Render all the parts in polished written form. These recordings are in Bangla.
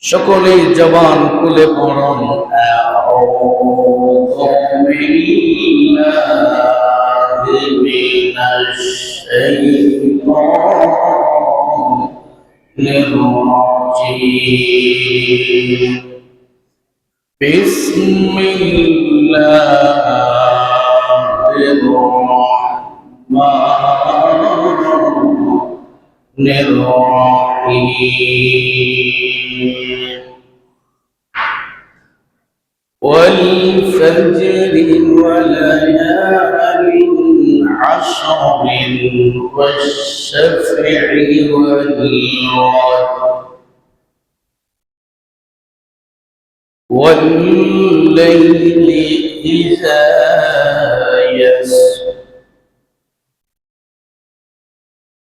সকলেই জবান খুলে পড়ুন আউযু বিল্লাহি মিনাশ শাইতানির রাজীম বিসমিল্লাহির রাহমানির রাহিম والفجر وليال عشر والشفع والوتر والليل إذا يسر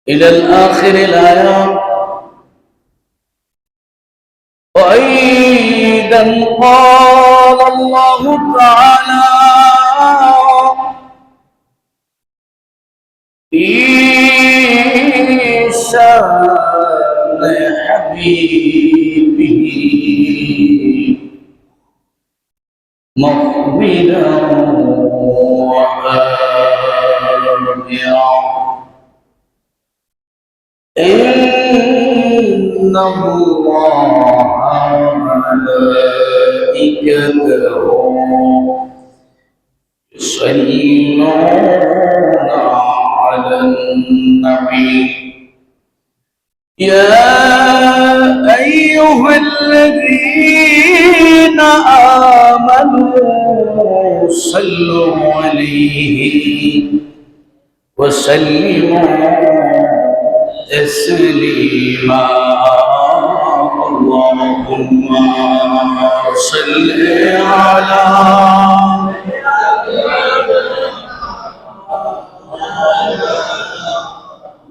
إلى الآخر الآيات. وأيضا قال الله تعالى في شأن حبيبه مخبرا وآمرا إن الله وملائكته يصلون على النبي يا أيها الذين آمنوا صلوا عليه وسلموا تسليما. اللهم صل على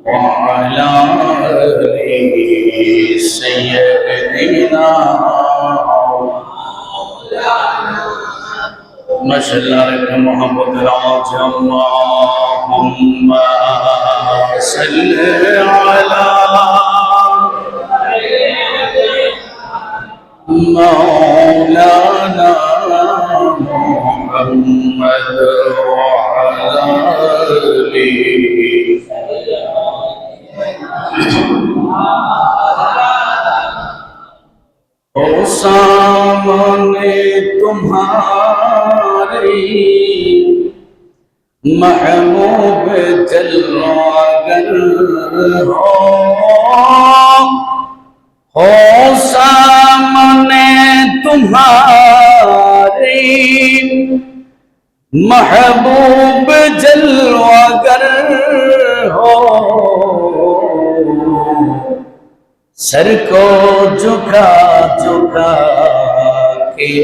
وعلى آل سيدنا مشلارك محمد راج. اللهم صل على مولانا محمد وعلى آله. ओ सामने तुम्हारी महबूब जलवागर हो सामने तुम्हारी महबूब जलवागर हो सर को झुका झुका के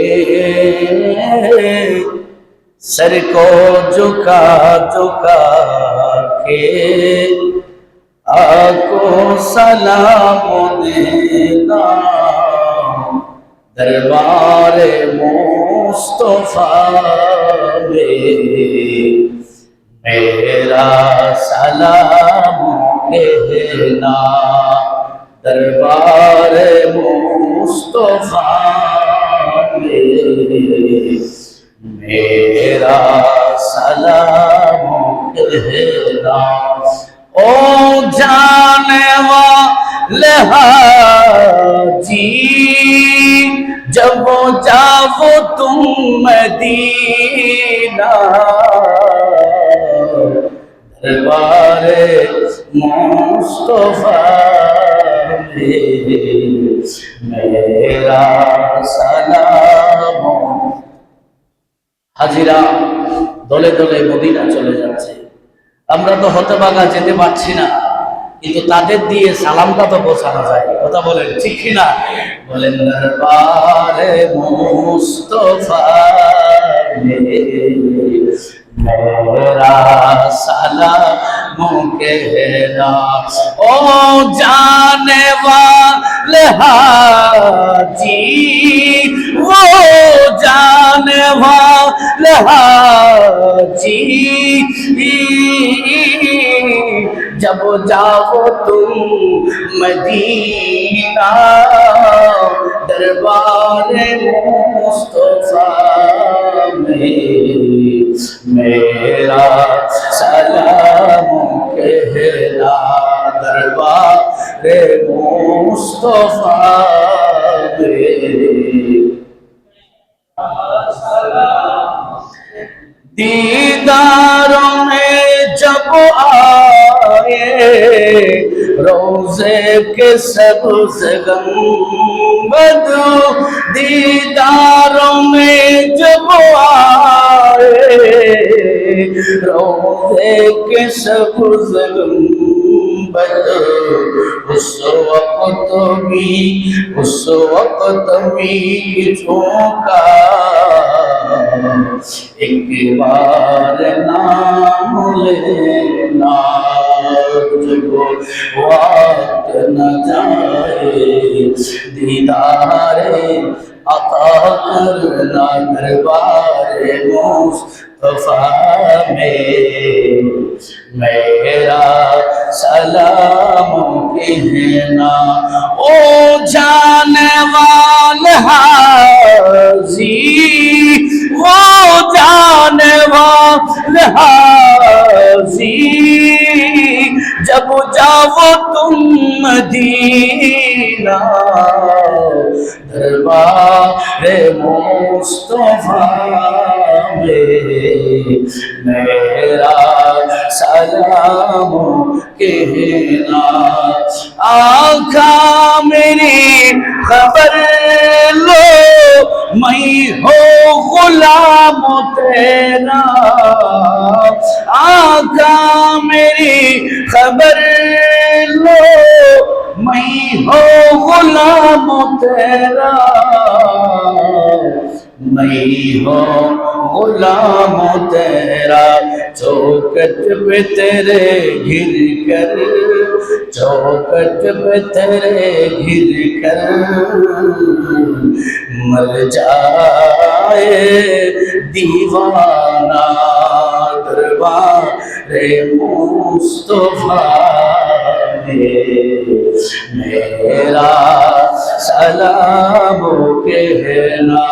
सर को झुका झुका के आको सलाम देना दरबार मुस्तफा में मेरा सलाम कहना दरबार मुस्तफा में मेरा सलाम कहना. ओ जाने वाले हाजी जब जाओ तुम मदीना दरबारे मुस्तफा में मेरा सलाम. হাজিরা দলে দলে মদিনা চলে যাচ্ছে. আমরা তো হতভাগা যেতে পারছি না, কিন্তু তাদের দিয়ে সালামটা তো পৌঁছানো যায়. কথা বলেন ঠিক কিনা? বলেন দরবারে মুস্তফা मेरा सलाम कहना. ओ जाने वाले हाजी वो जाने वाले हाजी जब जाओ तुम मदीना दरबार मुस्तफा में मेरा सलाम कहना, दरबार मुस्तफा में दीदारों में जब आए रोजे के सबसे गंबद, दीदारों में जब आए रोजे के सबसे गंबद, उस वक्त भी झोंका एक बार नाम लेना, जब वक्त न जाए दीदारे अता करना, दरबारे मुस्तफा में मेरा सलाम कहना। ओ जाने वाले हाजी, वो जाने वाले हाजी, जब जाओ तुम मदीना, दरबारे मुस्तफा में मेरा सलाम कहना। आका मेरी खबर लो, मैं हो गुलाम तेरा, आका मेरी खबर लो, मैं हो गुलाम तेरा, मैं हो गुलाम तेरा। चौकट पे तेरे घिर कर, चौकट पे तेरे घिर कर मर जाए दीवाना, दरबारे मुस्तफा में मेरा सलाम कहना।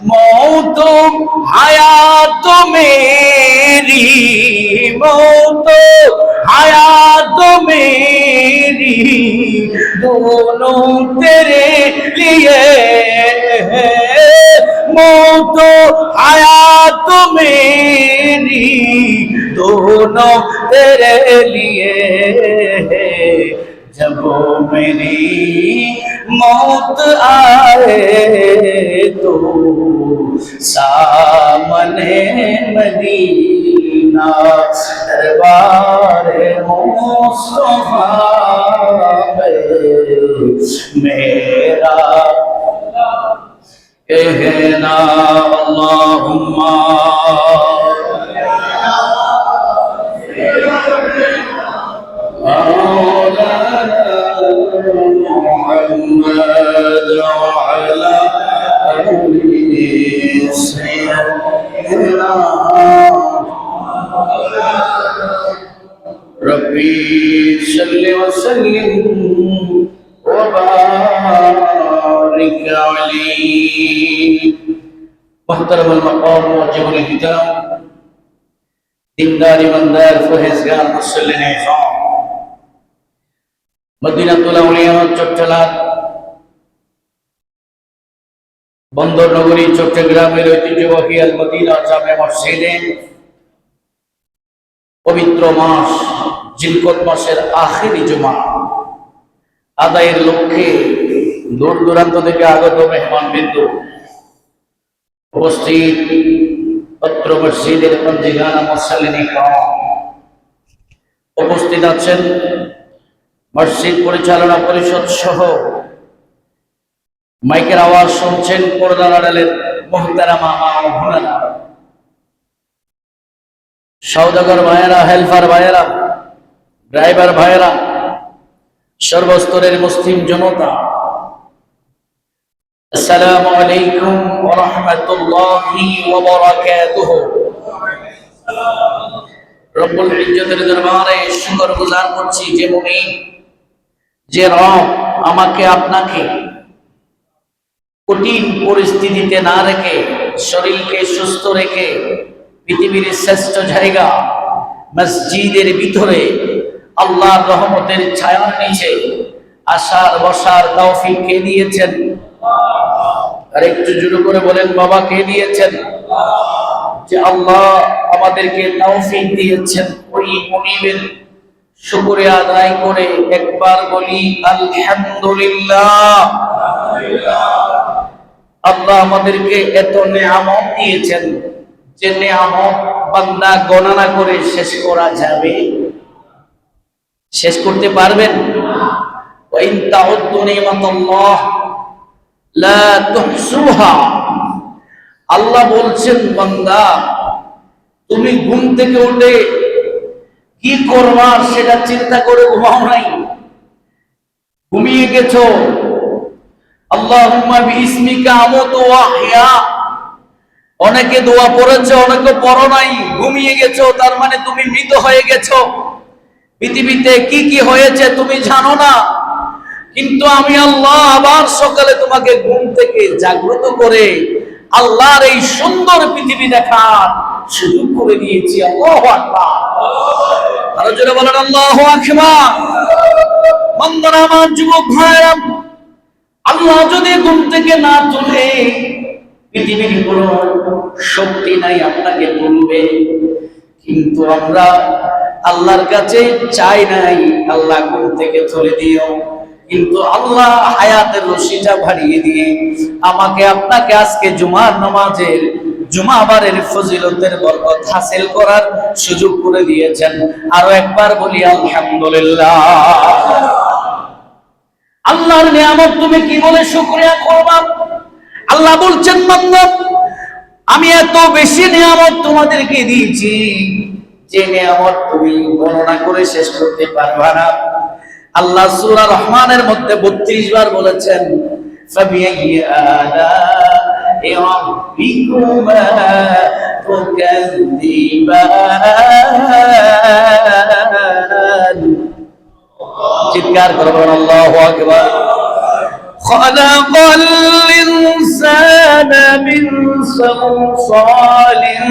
मौत हयात मेरी, मौत हयात मेरी, दोनों तेरे लिए है, मौत हयात मेरी, दोनों तेरे लिए है। जब मेरी मौत आए तो सामने मदीना, दरबारे मुस्तफा में मेरा कहना। अल्लाहुम्मा मुहम्मद वअला आलिहि सय्यिदना रब्बी सल्लि व सल्लिम व बारिक अलैहि। मुहतरम मकाम मुअज्जम हिदाम, दीनदार ईमानदार फरहेजगार मुसल्लिन इज़ाम, मदीनाতুল আউলিয়া চট্টলার বন্দর নগরী চট্টগ্রামের ঐতিহ্যবাহী আল মদিনা জামে মসজিদে পবিত্র মাস জিলকদ মাসের আখেরি জুমা আদায়ের লক্ষ্যে দূর দূরান্ত থেকে আগত মেহমানবৃন্দ উপস্থিত পত্র মসজিদের পঞ্জিগানা মুসল্লিন ইকরাম, উপস্থিত আছেন মসজিদ পরিচালনা পরিষদ সহ মাইকের আওয়াজ শুনছেন পর্দার আড়ালের মুহতারামা মা ও বোনেরা, সওদাগর ভাইয়েরা, হেল্পার ভাইয়েরা, ড্রাইভার ভাইয়েরা, সর্বস্তরের মুসলিম জনতা, আসসালামু আলাইকুম ওয়া রাহমাতুল্লাহি ওয়া বারাকাতুহু। রব্বুল ইজ্জতের দরবারে শুকরগুজার করছি যে মুমিন, যে রব আমাকে আপনাকে কঠিন পরিস্থিতিতে না রেখে, শরীরকে সুস্থ রেখে পৃথিবীর শ্রেষ্ঠ জায়গা মসজিদের ভিতরে আল্লাহর রহমতের ছায়ার নিচে আসার বসার তৌফিক কে দিয়েছেন? আর একটু জোরে করে বলেন, বাবা কে দিয়েছেন? যে আল্লাহ আমাদেরকে তৌফিক দিয়েছেন, ওই মুনিবের শুকরিয়া আদায় করে একবার বলি আলহামদুলিল্লাহ। আল্লাহ আমাদেরকে এত নেয়ামত দিয়েছেন যে নেয়ামত বান্দা গণনা করে শেষ করা যাবে? শেষ করতে পারবেন? ওয়া ইন তাউদ্দু নি'মাতাল্লাহ লা তুহসুহা। আল্লাহ বলছেন, বান্দা তুমি ঘুম থেকে উঠে কি করবা সেটা চিন্তা করে ঘুমাও নাই, ঘুমিয়ে গেছো। আল্লাহুম্মা বিইসমিকা আমুতু ওয়া আহইয়া, অনেকে দোয়া পড়েছো, অনেকে পড়ো নাই, ঘুমিয়ে গেছো, তার মানে তুমি মৃত হয়ে গেছো। পৃথিবীতে কি কি হয়েছে তুমি জানো না, কিন্তু আমি আল্লাহ আবার সকালে তোমাকে ঘুম থেকে জাগ্রত করে আল্লাহর এই সুন্দর পৃথিবী দেখার সুযোগ করে দিয়েছি। আল্লাহু আকবার। আরো জোরে বলেন আল্লাহু আকবার। বন্ধুরা আমার, যুবক ভাইরা, আল্লাহ যদি ঘুম থেকে না তুলে, পৃথিবীর কোনো শক্তি নাই আপনাকে তুলবে। কিন্তু আমরা আল্লাহর কাছে চাই নাই আল্লাহ ঘুম থেকে তুলে দিও, কিন্তু আল্লাহ হায়াতের রশিটা বাড়িয়ে দিয়ে আমাকে আপনাকে আজকে জুমার নামাজের জুমাবারের ফজিলতের বরকত হাসিল করার সুযোগ করে দিয়েছেন। আরো একবার বলি আলহামদুলিল্লাহ। আল্লাহর নিয়ামত তুমি কি বলে শুকরিয়া করবা? আল্লাহ বলছেন, বান্দা আমি এত বেশি নিয়ামত তোমাদেরকে দিয়েছি যে নিয়ামত তুমি গণনা করে শেষ করতে পারবা না। আল্লাহ সূরা রহমানের মধ্যে 32 বার বলেছেন, ফাবিআইয়ি আলা'i রাব্বিকুমা তুকাযযিবান। চিৎকার করে বলুন আল্লাহু আকবার। খালাকাল ইনসানা মিন সালসালিন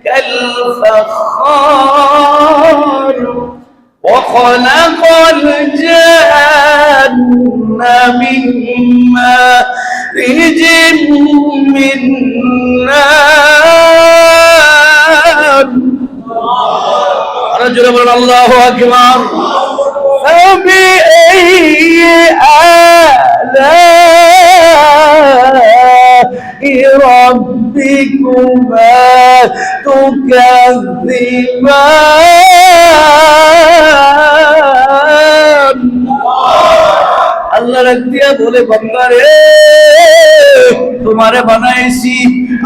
কাল ফাখার وخلق الجن من مارج من نار। رجل من الله أكبر. فبأي آلاء ربكما تكذبان। আল্লাহ রাখ দিয়া বলে, বান্দা রে তোমারে বানাইছি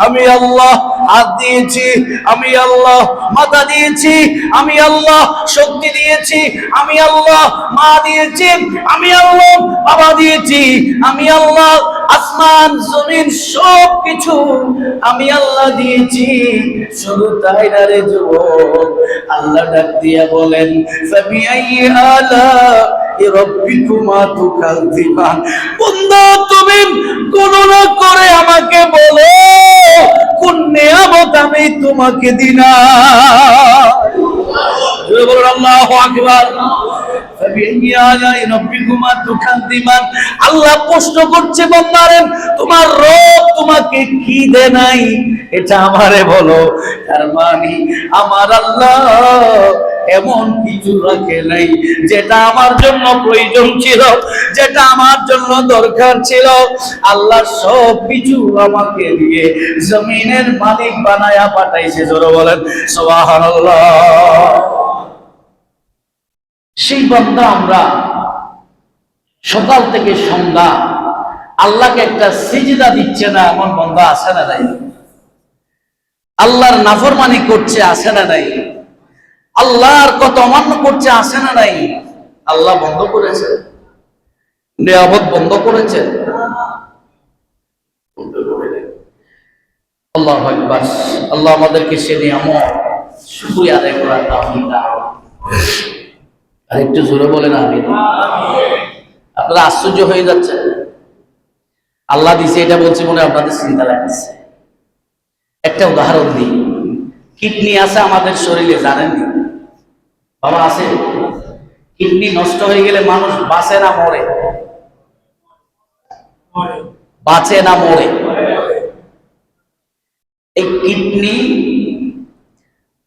আমি আল্লাহ, হাত দিয়েছি আমি আল্লাহ, মাথা দিয়েছি আমি আল্লাহ, শক্তি দিয়েছি আমি আল্লাহ, মা দিয়েছি আমি আল্লাহ, বাবা দিয়েছি আমি আল্লাহ, আসমান জমিন সব কিছু আমি আল্লাহ দিয়েছি। শুধু তাই না রে যুবক, আল্লাহ ডাক দিয়া বলেন, ফাবিআইয়ি আলা'i রাব্বিকুমা তুকাযযিবান। বান্দা তুমি গণনা করে আমাকে বলো কোন নিয়ামত আমি তোমাকে দিলাম। জোরে বলুন আল্লাহু আকবার। ফাবিআইয়ি আলা'i রাব্বিকুমা তুকাযযিবান। আল্লাহ প্রশ্ন করছে, বান্দারে তোমার রব তোমাকে কি দেয় নাই এটা আমারে বলো। তার মানে আমার আল্লাহ এমন কিছু রাখে নাই যেটা আমার জন্য প্রয়োজন ছিল, যেটা আমার জন্য দরকার ছিল। আল্লাহ সব কিছু আমাকে দিয়ে জমিনের মালিক বানায়া পাঠাইছে। জোরে বলেন সুবহানাল্লাহ। সেই বান্দা আমরা সকাল থেকে সন্ধ্যা আল্লাহকে একটা সিজদা দিচ্ছে না, এমন বান্দা আছে না নাই? আল্লাহর নাফরমানি করছে, আছে না নাই? আল্লাহর কথা অমান্য করছে, আছে না নাই? আল্লাহ বন্ধ করেছে, নিয়ামত বন্ধ করেছে। আল্লাহু আকবার। আল্লাহ আমাদেরকে সে নিয়ামত শুকরিয়া আদায় করার তৌফিক দান। আর একটু জোরে বলেন আমিন। আপনারা আশ্চর্য হয়ে যাচ্ছেন, আল্লাহ দিছে এটা বলছি মনে হয় আপনাদের চিন্তা লাগছে। একটা উদাহরণ দিই, কিডনি আছে আমাদের শরীরে, জানেননি বাবা? আছে। কিডনি নষ্ট হয়ে গেলে মানুষ বাঁচে না মরে? বাঁচে না মরে? এই কিডনি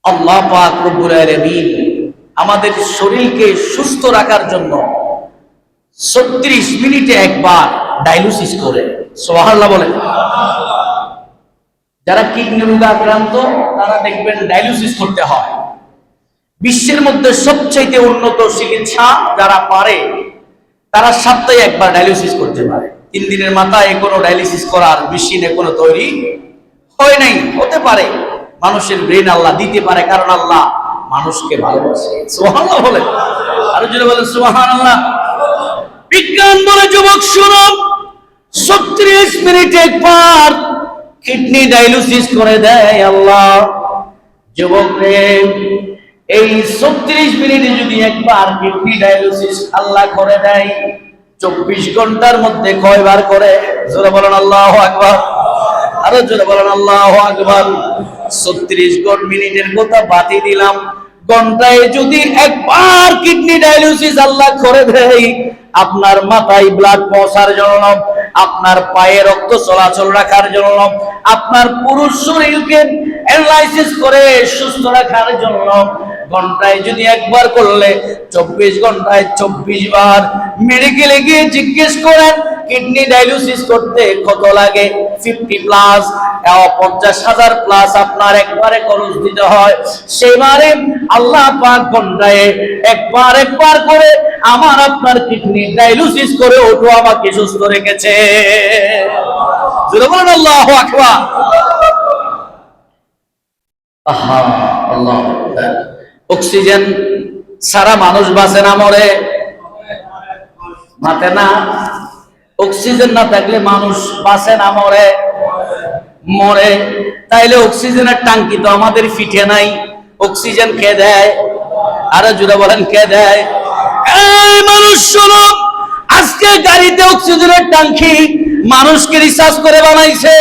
আল্লাহ পাক রব্বুল আলামিন আমাদের শরীরকে সুস্থ রাখার জন্য 36 মিনিটে একবার ডায়ালিসিস করে। সুবহানাল্লাহ বলেন। যারা কিডনি রোগে আক্রান্ত তারা দেখবেন ডায়ালিসিস করতে হয়। বিশ্বের মধ্যে সবচেয়ে উন্নত চিকিৎসা যারা পারে তারা সপ্তাহে একবার ডায়ালিসিস করতে পারে। 3 দিনের মাথায় কোনো ডায়ালিসিস করার মেশিন এখনো তৈরি হয় নাই। হতে পারে, মানুষের ব্রেন আল্লাহ দিতে পারে, কারণ আল্লাহ মানুষকে ভালোবাসে। সুবহানাল্লাহ বলেন। আর যদি বলেন সুবহানাল্লাহ। বিজ্ঞান বলে যুবক শুনো, 36 মিনিটে একবার কিডনি ডায়ালিসিস করে দেয় আল্লাহ। যুবক রে, এই 36 মিনিটে যদি একবার কিডনি ডায়ালিসিস আল্লাহ করে দেয়, 24 ঘন্টার মধ্যে কয়বার করে? জোরে বলেন আল্লাহু আকবার। আরো জোরে বলেন আল্লাহু আকবার। 36 মিনিটের কথা বাতি দিলাম, ঘন্টায় যদি একবার কিডনি ডায়ালিসিস আল্লাহ করে দেয়, আপনার মাথায় ব্লাড পৌঁছার জন্য, আপনার পায়ে রক্ত চলাচল রাখার জন্য, আপনার পুরো শরীরকে অ্যানালাইসিস করে সুস্থ রাখার জন্য ঘন্টায় যদি একবার করলে 24 ঘন্টায় 24 বার। মেডিকেলে গিয়ে জিজ্ঞেস করেন কিডনি ডায়ালিসিস করতে কত লাগে? 50+ 50,000 প্লাস আপনার একবারে খরচ দিতে হয়। সেবারে আল্লাহ পাক ঘন্টায় একবার করে আমার আপনার কিডনি ডায়ালিসিস করে ওঠো আমাকে সুস্থ রেখেছে। জোরে বলেন আল্লাহু আকবার। আহা, আল্লাহ। অক্সিজেন সারা মানুষ বাঁচে না মরে? বাঁচে না। অক্সিজেন না থাকলে মানুষ বাঁচে না মরে? মরে। তাইলে অক্সিজেনের ট্যাঙ্কি তো আমাদের ফিটে নাই। অক্সিজেন কে দেয়? আরে জোরে বলেন, কে দেয়? এই মানুষ শোনো, আজকে গাড়িতে অক্সিজেনের ট্যাঙ্কি মানুষকে রিসার্চ করে বানাইছে।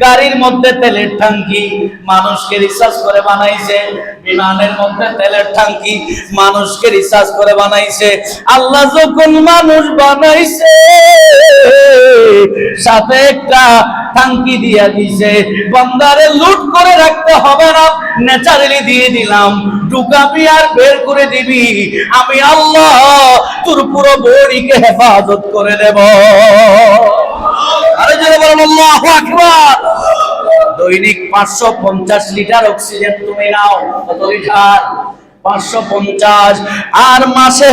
গাড়ির মধ্যে তেলের ট্যাঙ্কি মানুষকে রিসার্চ করে বানাইছে। বিমানের মধ্যে তেলের ট্যাঙ্কি মানুষকে রিসার্চ করে বানাইছে। আল্লাহ যখন মানুষ বানাইছে সাথে একটা ট্যাঙ্কি দিয়ে দিছে, বান্দারে লুট করে রাখতে হবে না, ন্যাচারালি দিয়ে দিলাম, ঢুকাবি আর বের করে দিবি, আমি আল্লাহ তোর পুরো বডিকে হেফাজত করে দেব। আরে যারা বলেন আল্লাহু আকবার। দৈনিক 550 লিটার অক্সিজেন তুমি নাও। কত লিটার? 550। আর মাসে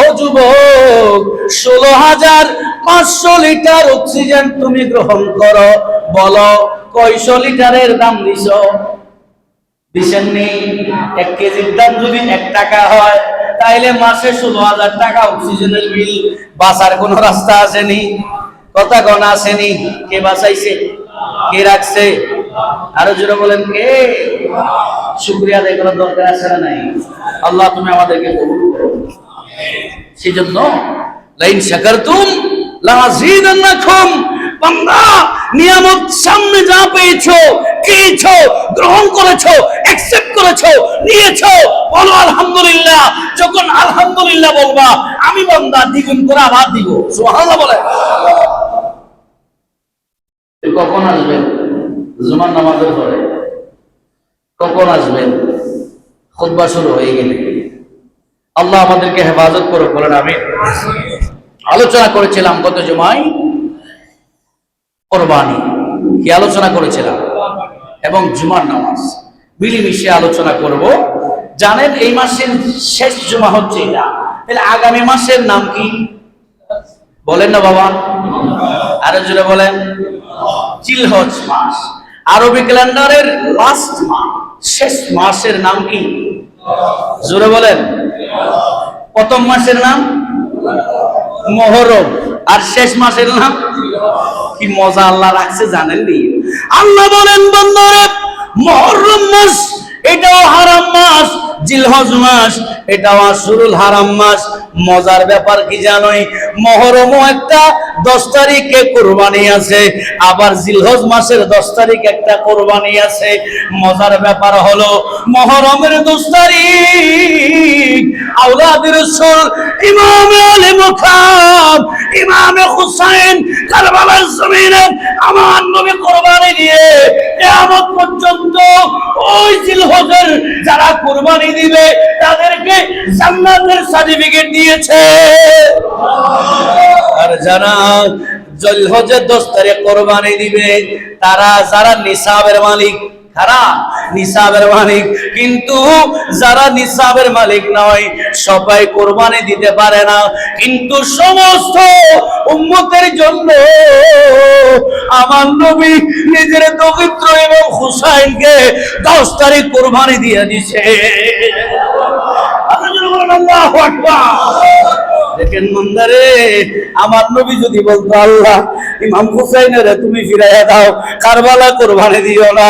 ও যুবক 16,500 লিটার অক্সিজেন তুমি গ্রহণ করো। বলো কয়শো লিটারের দাম দিছো? দিছেননি? 1 কেজির দাম যদি 1 টাকা হয় তাইলে মাসে 16,000 টাকা অক্সিজেনের বিল। বাঁচার কোন রাস্তা আসেনি? কথা কোন আসেনি? কে বাঁচাইছে? কে রাখছে? আরো জোরে বলেন, কে? শুকরিয়া আদায় করার দরকার আছে না নাই? আল্লাহ তুমি আমাদেরকে কবুল করো। সেজন্য লাইন শাকারতুম লাযীদান্নাকুম। বান্দা, নিয়ামত সামনে যা পেয়েছো, খেয়েছো, গ্রহণ করেছো, অ্যাকসেপ্ট করেছো, নিয়েছো, বলো আলহামদুলিল্লাহ। যখন আলহামদুলিল্লাহ বলবা, আমি বান্দা দ্বিগুণ করে আবার দিব। সুবহানাল্লাহ বলে। কখন আসবেন? জুমার নামাজের পরে। কখন আসবেন? খুতবা শুরু হয়ে গেলে। আল্লাহ আমাদেরকে হেফাজত করে, বলেন আমিন। আলোচনা করেছিলাম গত জুমায় কুরবানি, কি আলোচনা করেছিলাম, এবং জুমার নামাজ মিলিমিশে আলোচনা করব। জানেন এই মাসের শেষ জুমা হচ্ছে এটা, তাহলে আগামী মাসের নাম কি বলেন না বাবা? আরো জোরে বলেন। জিলহজ মাস, আরবি ক্যালেন্ডারের লাস্ট মাস, শেষ মাসের নাম কি? জোরে বলেন। প্রথম মাসের নাম মুহররম, আর শেষ মাসের নাম কি? মজা আল্লাহ রাখছে জানেননি? আল্লাহ বলেন বান্দারে, মুহররম মাস এটাও হারাম মাস, জিলহজ মাস এটাও আশুরুল হারাম মাস। মজার ব্যাপার কি জানোই? মুহররমও একটা 10 তারিখে কোরবানি আছে, আবার জিলহজ মাসের 10 তারিখ একটা কোরবানি আছে। মজার ব্যাপার হলো মুহররমের 10 তারিখ আওলাদ রাসূল ইমামে আলী মুকাম ইমামে হুসাইন কারবালার জমিনে আমার নবী কোরবানি দিয়ে কিয়ামত পর্যন্ত ওই জিলহজের যারা কোরবানি দিবে তাদেরকে জান্নাতের সার্টিফিকেট দিয়েছে। আর যারা জিলহজের 10 তারিখ কোরবানি দিবে তারা যারা নিসাবের মালিক, তারা নিসাবের মালিক, কিন্তু যারা নিসাবের মালিক নয় সবাই কোরবানি দিতে পারে না। কিন্তু সমস্ত উম্মতের জন্য আমার নবী নিজের দৌহিত্র এবং হুসাইনকে 10 তারিখ কোরবানি দিয়ে দিয়েছে। আল্লাহু আকবার। দেখেন মন্দারে, আমার নবী যদি বলতো আল্লাহ ইমাম হুসাইনের তুমি ফিরাইয়া দাও, কারবালা কোরবানি দিও না,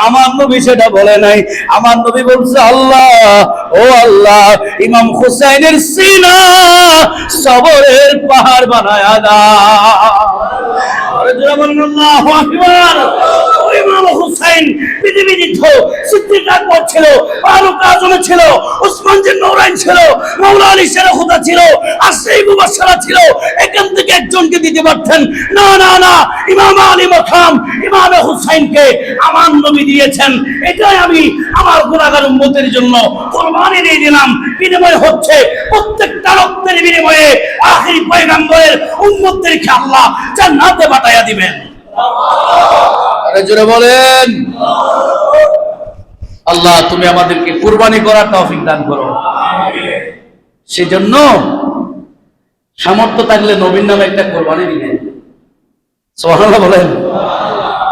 আমার নবী সেটা বলে নাই। আমার নবী বলছে আল্লাহ, ও আল্লাহ ইমাম হুসাইনের সিনা সবরের পাহাড় বানায়া দাও। আরে জোরে বলেন আল্লাহু আকবার। ইমাম হুসাইন পৃথিবীর সিদ্দিক আকবর ছিল, ফারুক আজম ছিল, ওসমান জিন নওরাইন ছিল, মাওলা আলী শের খুদা ছিল, আশরাফ মুবাশশারা ছিল। এখান থেকে একজনকে দিতে পারতেন, না না না, ইমাম আলী মাকাম ইমাম হুসাইনকে আমার নবী দিয়েছেন। এটাই আমি আমার গুনাহগার উম্মতের জন্য কুরবানি দিয়ে দিলাম। বিনিময় হচ্ছে প্রত্যেকটা রক্তের বিনিময়ে আখিরি পয়গম্বরের উম্মতদেরকে আল্লাহ জান্নাতে পাঠাইয়া দিবেন। আরে জোরে বলেন আল্লাহ তুমি আমাদেরকে কুরবানি করার তৌফিক দান করো। সেজন্য সামর্থ্য থাকলে নবীর নামে একটা কোরবানি দিবেন। সুবহানাল্লাহ বলেন।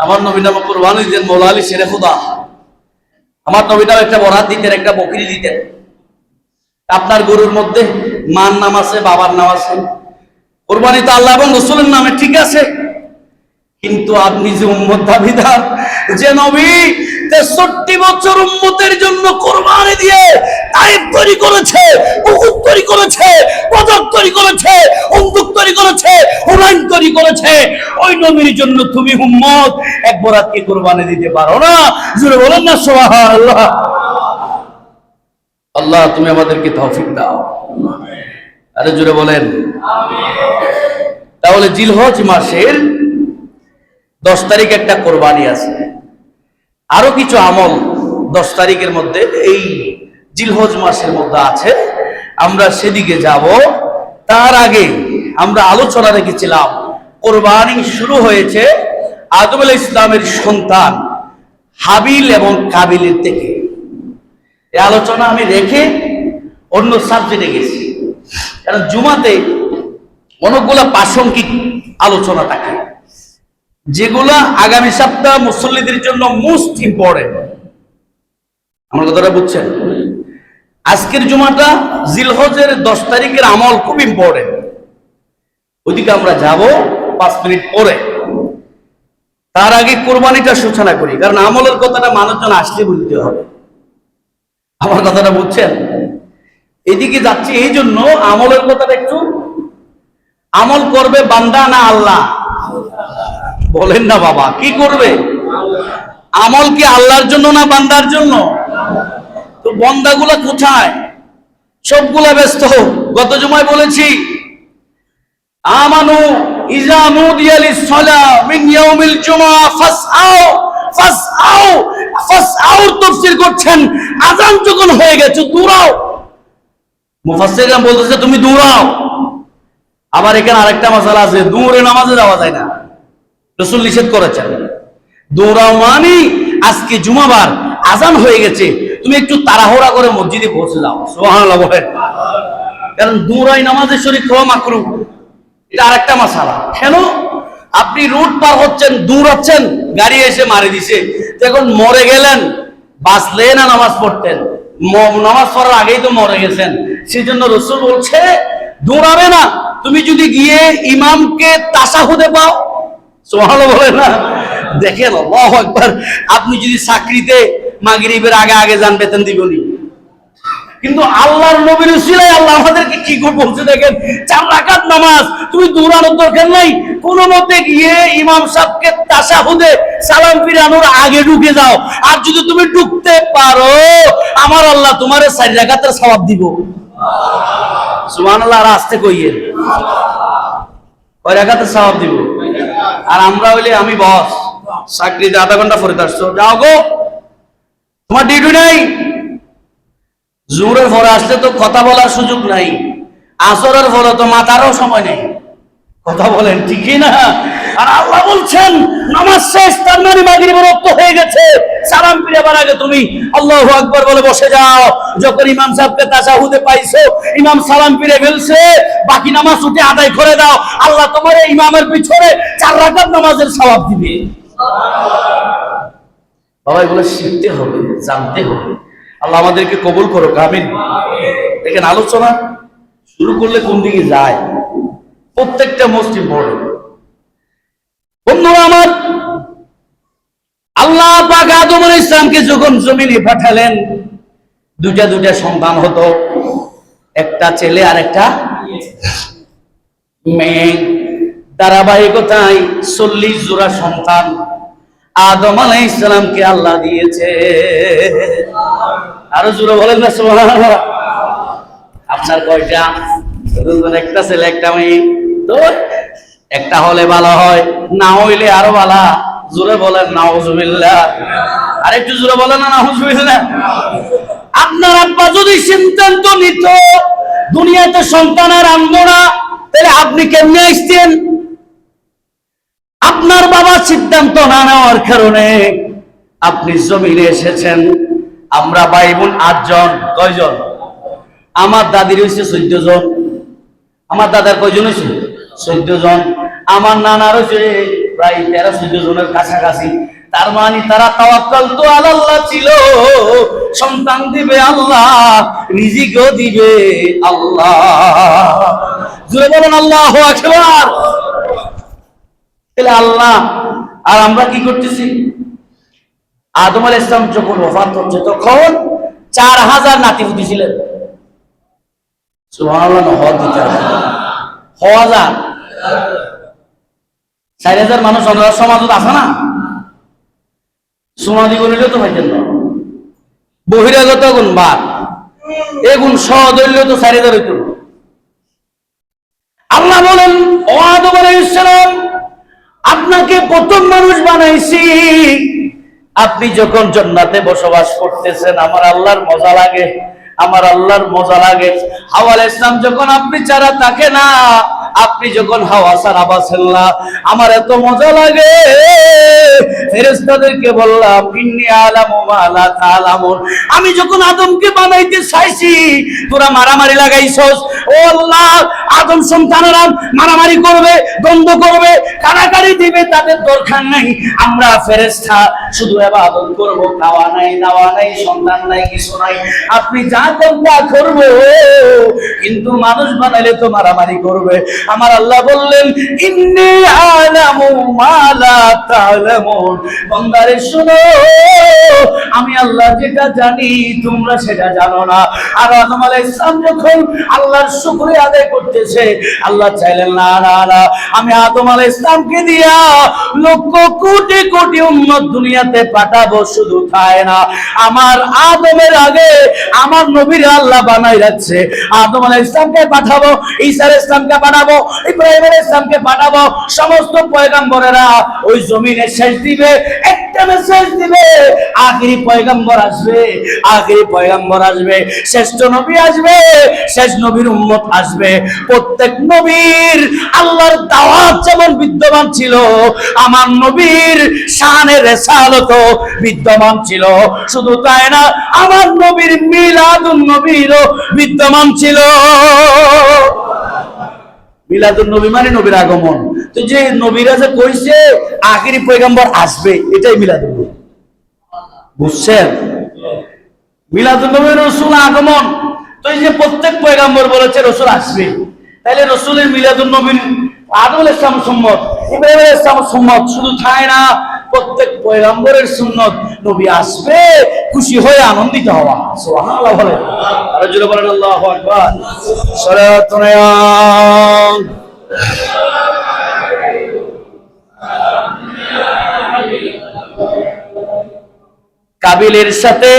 আমার নবীর নামে কোরবানি দিতেন মাওলা আলী শের খুদা। আমার নবীর নামে একটা বরাত দিতেন, একটা বকরি দিতেন। আপনার গরুর মধ্যে মার নাম আছে, বাবার নাম আছে, কোরবানি তো আল্লাহ এবং রাসূলের নামে, ঠিক আছে, কিন্তু আপনি যে উম্মত দাবিদার, যে নবী 63 বছর উম্মতের জন্য কোরবানি দিয়ে তাইফ তৈরি করেছে, উহুদ তৈরি করেছে, বদর তৈরি করেছে, উন্দুক তৈরি করেছে, হুনাইন তৈরি করেছে, ওই নবীর জন্য তুমি উম্মত এক বরাত কি কোরবানি দিতে পারো না? জোরে বলেন না সুবহানাল্লাহ। আল্লাহ তুমি আমাদেরকে তৌফিক দাও। আরে জোরে বলেন আমিন। তাহলে জিলহজ মাসের 10 তারিখ একটা কোরবানি আছে। আরো কিছু আমল 10 তারিখের মধ্যে এই জিলহজ মাসের মধ্যে আছে, আমরা সেদিকে যাব। তার আগে আমরা আলোচনা রেখেছিলাম কোরবানি শুরু হয়েছে আদম আলাইহিস সালামের সন্তান হাবিল এবং কাবিলের থেকে। এই আলোচনা আমি রেখে অন্য সাবজেক্টে গেছি, কারণ জুমাতে অনেকগুলা প্রাসঙ্গিক আলোচনা থাকে যেগুলা আগামী সপ্তাহ মুসল্লিদের জন্য মোস্ট ইম্পর্টেন্ট। আমার কথাটা বুঝছেন? আজকের জুমাটা জিলহজের 10 তারিখের আমল খুব ইম্পর্টেন্ট, ওইদিকে আমরা যাব 5 মিনিট পরে। তার আগে কোরবানিটা সূচনা করি, কারণ আমলের কথাটা মানুষজন আসলে বুঝতে হবে। আমার কথাটা বুঝছেন? এদিকে যাচ্ছি এই জন্য আমলের কথাটা একটু, আমল করবে বান্দা না আল্লাহ? বলেন না বাবা, কি করবে? আমল কি আল্লাহর জন্য না বান্দার জন্য? তো বান্দাগুলা কোথায়? সবগুলা ব্যস্ত। গত জুমায় বলেছি আমানু ইজা নুদিয়া লিস-সালাহ মিন ইয়াউমিল জুমআহ ফাসআউ ফাসআউ ফাসআউ তাফসীর করছেন আযান যখন হয়ে গেছে দৌড়াও। মুফাসসিররা বলতেছে তুমি দৌড়াও। আবার এখানে আরেকটা মাসালা আছে, দৌড়ে নামাজে যাওয়া যায় না, রাসূল নিষেধ করেছেন। দৌড়াও মানে আজকে জুমাবার আযান হয়ে গেছে, তুমি একটু তাড়াহুড়া করে মসজিদে পৌঁছে যাও। সুবহানাল্লাহ বলেন। কারণ দৌড়াই নামাজের শরীক হওয়া মাকরুহ, এটা আরেকটা মাসালা। কেন? আপনি রোড পার হচ্ছেন, দৌড়াচ্ছেন, গাড়ি এসে মারি দিছে, তো এখন মরে গেলেন, বাঁচলে না নামাজ পড়তেন? নামাজ পড়ার আগেই তো মরে গেছেন। সেই জন্য রাসূল বলছে দৌড়াবে না, তুমি যদি গিয়ে ইমামকে তাশাহুদে পাও। সুবহানাল্লাহ বলেন না? দেখেন আল্লাহু আকবার। আপনি যদি চাকরিতে মাগরিবের আগে আগে যান, বেতন দিবনি? কিন্তু আল্লাহর নবীর উসিলায় আল্লাহ আমাদেরকে কি করে বলছে দেখেন, 4 রাকাত নামাজ তুমি দৌড়ানোর দরকার নাই, কোন মতে গিয়ে ইমাম সাহেবকে তাশাহুদে সালাম ফিরানোর আগে ঢুকে যাও। আর যদি তুমি ঢুকতে পারো, আমার আল্লাহ তোমারে 4 রাকাতের সওয়াব দিব। সুবহানাল্লাহ। আর আসতে কইয়েন, কয় রাকাতের সওয়াব দিব। আর আমরা হইলে আমি বস, চাকরিতে আধা ঘন্টা পরে আসছো, যাও গো তোমার ডিউটি নাই। জোহরের পরে আসলে তো কথা বলার সুযোগ নাই, আসরের পরে তো মাথারও সময় নেই, কথা বলেন ঠিকই না? আর আল্লাহ বলছেন নামাজ শেষ, তার মানে মাগরিবের ওয়াক্ত হয়ে গেছে, সালাম ফিরাবার আগে তুমি আল্লাহু আকবার বলে বসে যাও। যখন ইমাম সাহেবকে তাশাহুদে পাইছো, ইমাম সালাম ফিরে ফেলছে, বাকি নামাজ উঠে আদায় করে দাও, আল্লাহ তোমার ইমামের পিছনে 4 রাকাত নামাজের সওয়াব দিবে। বাবা এগুলো শিখতে হবে, জানতে হবে। আল্লাহ আমাদেরকে কবুল করুক, আমিন। দেখেন আলোচনা শুরু করলে কোন দিকে যায়, প্রত্যেকটা মোস্ট ইম্পর্টেন্ট। বন্ধুরা আমার, আল্লাহ পাক আদম আলাইহিস সালামকে যখন জমিনে পাঠালেন, দুইটা সন্তান হতো, একটা ছেলে আর একটা মেয়ে। ধারাবাহিকতায় 40 জোড়া সন্তান আদম আলাইহিস সালামকে আল্লাহ দিয়েছে। আরো জোরে বলেন না সুবহানাল্লাহ। আপনার কয়টা? একটা ছেলে একটা মেয়ে, তো একটা হলে ভালো হয়, না হইলে আরো ভালো। জোরে বলেন নাউজুবিল্লাহ। আর একটু জোরে বলেন না নাউজুবিল্লাহ। আপনার আব্বা যদি সিদ্ধান্ত নিত দুনিয়াতে সন্তান আর আনবো না, তাহলে আপনি কেমনে আসতেন? আপনার বাবা সিদ্ধান্ত না নেওয়ার কারণে আপনি জমিনে এসেছেন। আমরা ভাই বোন 8 জন। কয়জন? আমার দাদির হয়েছে 14 জন। আমার দাদার কয়জন হয়েছে? 14 জন। আমার নানার হয়েছে প্রায় 13-14 জনের কাছাকাছি। তার মানে তারা তাওয়াক্কাল তো আল্লাহ ছিল, সন্তান দিবে আল্লাহ, রিজিকও দিবে আল্লাহ। জোরে বলেন আল্লাহু আকবার। তাহলে আল্লাহ, আর আমরা কি করতেছি? আদম আলাইহিস সালাম যখন ওফাত হচ্ছে তখন 4000 নাতি-পুতি ছিলেন। সুবহানাল্লাহ। হাজার 4000 মানুষ আমাদের সমাজত আছে না? সমাধি করিলে তো পাইতেন না, বহিরাগত গুণ বাদ, এগুণ সহদৈল্য তো 4000 হইত। আল্লাহ বলেন, ও আদম আলাইহিস সালাম, আপনাকে প্রথম মানুষ বানাইছি। আপনি যখন জান্নাতে বসবাস করতেছেন, আমার আল্লাহর মজা লাগে, আমার আল্লাহর মজা লাগে। হাওয়া আলাইহিস সালাম যখন আপনি ছাড়া থাকে না, আপনি যখন হাওয়া ছাড়া বাঁচেন না, আমার এত মজা লাগে। ফেরেশতাদেরকে বললাম, ইন্নী আলামু মা লা তা'লামুন। আমি যখন আদমকে বানাইতে চাইছি, তোরা মারামারি লাগাইছস। ও আল্লাহ, আদম সন্তানেরা মারামারি করবে, দ্বন্দ্ব করবে, কাড়াকাড়ি দিবে, তাদের দরকার নাই। আমরা ফেরেশতা শুধু ইবাদত করব, খাওয়া নাই, দাওয়া নাই, সন্তান নাই, কিছু নাই। আপনি যা করবা করব, কিন্তু মানুষ বানাইলে তো মারামারি করবে। আমার আল্লাহ বললেন, ইন্নী আলামু মা লা তা'লামুন। বান্দারে শুনো, আমি আল্লাহ যেটা জানি তোমরা সেটা জানো না। আর আদম আলাইহিস সালাম যখন আল্লাহর শুকরিয়া আদায় করতেছে, আল্লাহ চাইলেন না না না, আমি আদম আলাইহিস সালামকে দিয়া লক্ষ কোটি কোটি উম্মত দুনিয়াতে পাঠাবো। শুধু তাই না, আমার আদমের আগে আমার নবীর আল্লাহ বানাই রাখছে। আদম আলাইহিস সালামকে পাঠাবো, ঈসা আলাইহিস সালামকে পাঠাবো, ইব্রাহিম আলাইহিস সালামকে পাঠাবো। সমস্ত পয়গম্বরেরা ওই জমিনে শেষ দিবে, একটা মেসেজ দিবে, আখেরি পয়গম্বর আসবে, আখেরি পয়গম্বর আসবে, শ্রেষ্ঠ নবী আসবে, শেষ নবীর উম্মত আসবে। প্রত্যেক নবীর আল্লাহর দাওয়াত যেমন বিদ্যমান ছিল, আমার নবীর শানে রিসালাত বিদ্যমান ছিল। শুধু তাই না, আমার নবীর মিলাদুন নবীরও বিদ্যমান ছিল। মিলাদুন নবী মানে নবীর আগমন। তো যে নবীরা যে কইছে আখেরি পয়গম্বর আসবে, এটাই মিলাদুন নবী। বুঝছেন? মিলাদুন নবী রাসূল আগমন। তো এই যে প্রত্যেক পয়গম্বর বলেছে রাসূল আসবে, তাহলে রাসূলের মিলাদুন নবী আদম আলাইহিস সালাম সুন্নাত, ইব্রাহিম আলাইহিস সালাম সুন্নাত। শুধু তাই না, প্রত্যেক পয়গম্বরের সুন্নাত, নবী আসবে খুশি হয়ে আনন্দিত হওয়া। সুবহানাল্লাহ বলেন, আর জোরে বলেন আল্লাহু আকবার। সালাতুন ইয়া কাবিলের সাথে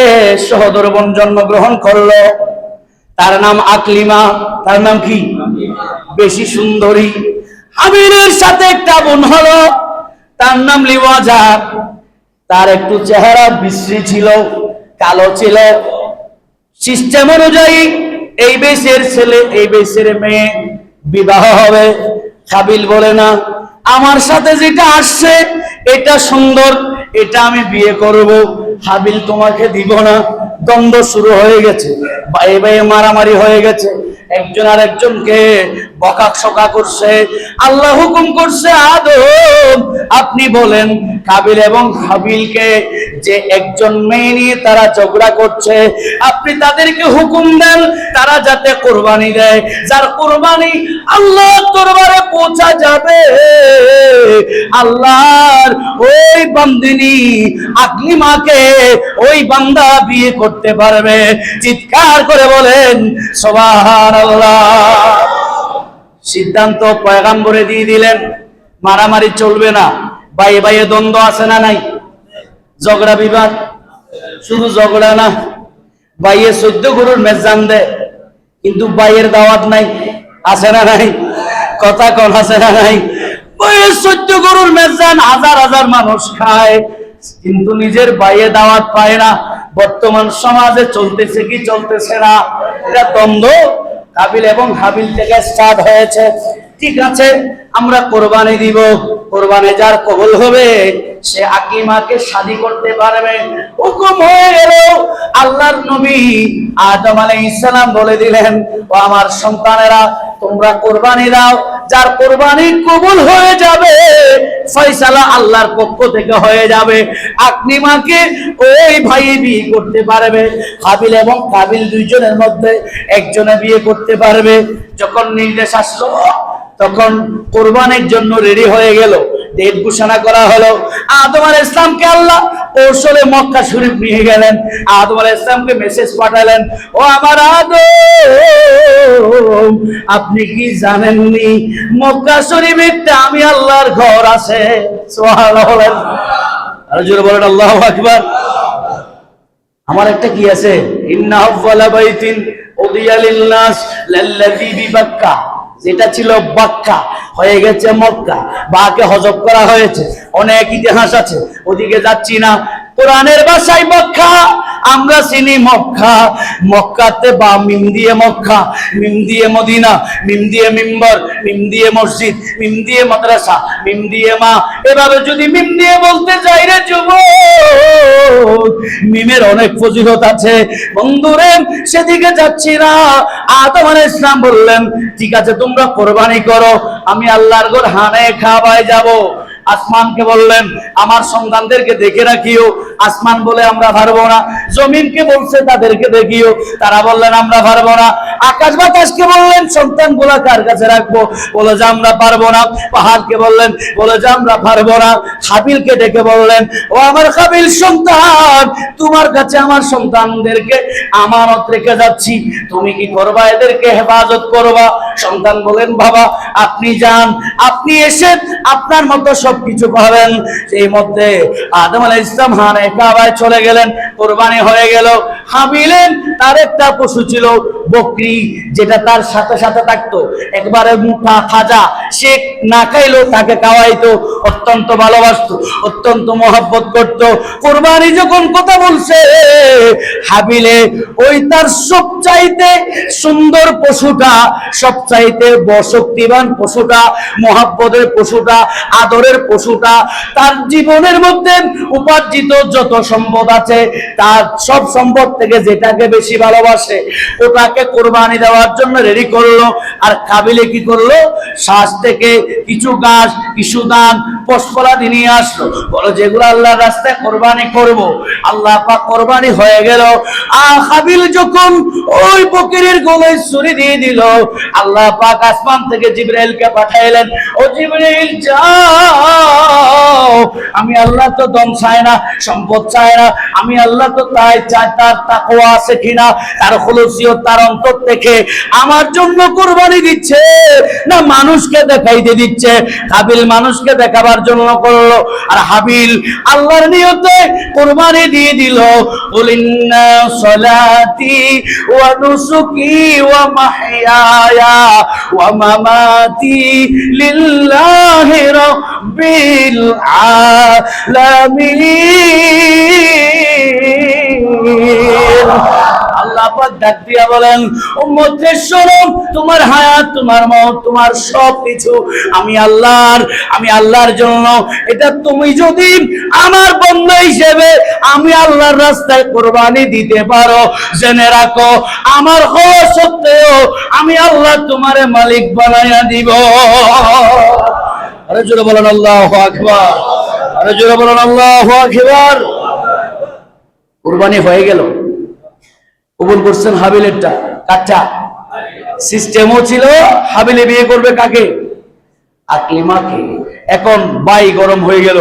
সহোদর বোন জন্মগ্রহণ করলো, তার নাম আকলিমা। তার নাম কি? বেশি সুন্দরী। হাবিলের সাথে একটা বোন হলো, তার নাম লিওয়াজা। তার একটু চেহারা বিশ্রী ছিল, কালো ছিল। সিস্টেম অনুযায়ী এই দেশের ছেলে এই দেশের মেয়ে বিবাহ হবে। কাবিল বলে না, আমার সাথে যেটা আসছে এটা সুন্দর, এটা আমি বিয়ে করব। হাবিল তোমাকে দিব না। দ্বন্দ্ব শুরু হয়ে গেছে, ভাই ভাই মারামারি হয়ে গেছে, একজন আর একজনকে বকাশকা করছে। আল্লাহ হুকুম করছে, আদম আপনি বলেন কাবিল এবং হাবিলকে, যে একজন মেয়ে নিয়ে তারা ঝগড়া করছে, আপনি তাদেরকে হুকুম দেন তারা যাতে কোরবানি দেয়। যার কোরবানি আল্লাহর দরবারে পৌঁছা যাবে, আল্লাহর ওই বান্দিনী আকলিমাকে ওই বান্দা বিয়ে করতে পারবে। চিৎকার করে বলেন সুবহানাল্লাহ। সিদ্ধান্ত পয়গাম্বরে দিয়ে দিলেন, মারামারি চলবে না। ভাই ভাইয়ে দ্বন্দ্ব আছে না নাই? ঝগড়া বিবাদ, শুধু ঝগড়া না, ভাইয়ে 14 গরুর মেজান দেয়, কিন্তু ভাইয়ের দাওয়াত নাই। আছে না নাই? কথা কোন আছে না নাই? ভাইয়ের 14 গরুর মেজান হাজার হাজার মানুষ খায়, কিন্তু নিজের ভাইয়ে দাওয়াত পায় না। বর্তমান সমাজে চলতেছে কি চলতেছে না? এটা দ্বন্দ্ব কাবিল এবং হাবিল থেকে স্টার্ট হয়েছে। ঠিক আছে, আমরা কোরবানি দিব, কোরবানি যার কবুল হবে সে আকলিমাকে শাদী করতে পারবে। হুকুম হয়ে গেল। আল্লাহর নবী আদম আলাইহিস সালাম বলে দিলেন, ও আমার সন্তানেরা তোমরা কোরবানি দাও, যার কোরবানি কবুল হয়ে যাবে ফয়সালা আল্লাহর পক্ষ থেকে হয়ে যাবে, আকলিমাকে ওই ভাই বিয়ে করতে পারবে। হাবিল এবং কাবিল দুইজনের মধ্যে একজনে বিয়ে করতে পারবে। যখন নির্দেশ আসলো তখন কোরবানির জন্য রেডি হয়ে গেল, ডেট ঘোষণা করা হলো। আদম আলাইহিস সালামকে আল্লাহ কৌশলে মক্কা শরীফ নিয়ে গেলেন। আদম আলাইহিস সালামকে মেসেজ পাঠালেন, ও আমার আদম আপনি কি জানেননি মক্কা শরীফে আমি আল্লাহর ঘর আছে? সুবহানাল্লাহ বলেন, আর জোরে বলেন আল্লাহু আকবার। আমার একটা কি আছে, ইন্না আউয়ালা বাইতিন উদিয়া লিন-নাস লাল্লাযী বিবাক্কা, যেটা ছিল বাক্কা হয়ে গেছে মক্কা, বাকে হযফ করা হয়েছে। অনেক ইতিহাস আছে, ওদিকে যাচ্ছি না। কোরআনের ভাষায় মক্কা, আমরা চিনি মক্কা। মক্কাতে বা মিম দিয়ে মক্কা, মিম দিয়ে মদিনা, মিম দিয়ে মিম্বর, মিম দিয়ে মসজিদ, মিম দিয়ে মাদ্রাসা, মিম দিয়ে মা। এভাবে যদি মিম দিয়ে বলতে যাই রে যুবক, মিমের অনেক ফজিলত আছে। বন্ধুরে সেদিকে যাচ্ছি না। আদম আলাইহিস সালাম বললেন, ঠিক আছে তোমরা কোরবানি করো, আমি আল্লাহর ঘর হানে খাওয়ায় যাব। আসমানকে বললেন, আমার সন্তানদেরকে দেখে রাখিও। আসমান বলে আমরা পারবো না। জমিনকে বলছে তাদেরকে দেখিও, তারা বললেন আমরা পারবো না। আকাশ বাতাসকে বললেন সন্তানগুলা কার কাছে রাখবো, বলে যে আমরা পারবো না। পাহাড়কে বললেন, বলে যে আমরা পারবো না। হাবিলকে ডেকে বললেন, ও আমার হাবিল সন্তান, তোমার কাছে আমার সন্তানদেরকে আমানত রেখে যাচ্ছি, তুমি কি করবা? এদেরকে হেফাজত করবা। সন্তান বলেন, বাবা আপনি যান, আপনি এসে আপনার মতো সবকিছু পাবেন। সেই মধ্যে আদম আলাইহিস সালাম হানে কাবায় চলে গেলেন, কোরবানি হয়ে গেল। হাবিলের তার একটা পশু ছিল বকরি, যেটা তার সাথে সাথে থাকতো, একবারে মুঠা খাজা, সে না খাইলেও তাকে খাওয়াইতো, অত্যন্ত ভালোবাসতো, অত্যন্ত মহব্বত করত। কোরবানি যখন কথা বলছে হাবিলে, ওই তার সবচাইতে সুন্দর পশুটা, সবচাইতে শক্তিবান পশুটা, মহব্বতের পশুটা, আদরের পশুটা, তার জীবনের মধ্যে উপার্জিত যত সম্পদ আছে তার সব সম্পদ থেকে যেটাকে বেশি ভালোবাসে ওটাকে কোরবানি দেওয়ার জন্য রেডি করলো। আর কাবিলে কি করলো, শ্বাস থেকে কিছু গাছ, কিছু দান, পশপলাদি নিয়ে আসলো, বলো যেগুলো আল্লাহর রাস্তায় কোরবানি করব। আল্লাহ পাক কোরবানি হয়ে গেল। আর কাবিল যখন ওই বকরির গলায় ছুরি দিয়ে দিল, আল্লাহ পাক আসমান থেকে জিবরাইলকে পাঠাইলেন, ও জিবরাইল যাও, আমি আল্লাহ তো দম চাই না, সম্পদ চাই না, আমি আল্লাহ তো তাই চাই তার তাকওয়া আছে কিনা, তার খুলুসিয়ত তার অন্তর থেকে আমার জন্য কুরবানি দিচ্ছে না মানুষকে দেখাইতে দিচ্ছে। হাবিল মানুষকে দেখাবার জন্য করলো, আর হাবিল আল্লাহর নিয়তে কুরবানি দিয়ে দিল। কুলিন্না সলাতি ওয়া নুসুকি ওয়া মাহইয়ায়া ওয়া মামাতি লিল্লাহি রাব্বিল আলামিন। আল্লাহ পাক ডাক দিয়া বলেন, উম্মতের শোনো, তোমার হায়াত, তোমার মওত, তোমার সবকিছু আমি আল্লাহর জন্য। এটা তুমি যদি আমার বান্দা হিসেবে আমি আল্লাহর রাস্তায় কুরবানি দিতে পারো, জেনে রাখো আমার হওয়া সত্ত্বেও আমি আল্লাহ তোমারে মালিক বানায়া দিব। আরে জোরে বলেন আল্লাহু আকবার, আরে জোরে বলেন আল্লাহু আকবার। কুরবানি হয়ে গেল, কবুল করছেন হাবিলেরটা। কাটটা সিস্টেমও ছিল, হাবিলে বিয়ে করবে কাকে? আকলিমাকে। এখন ভাই গরম হয়ে গেল,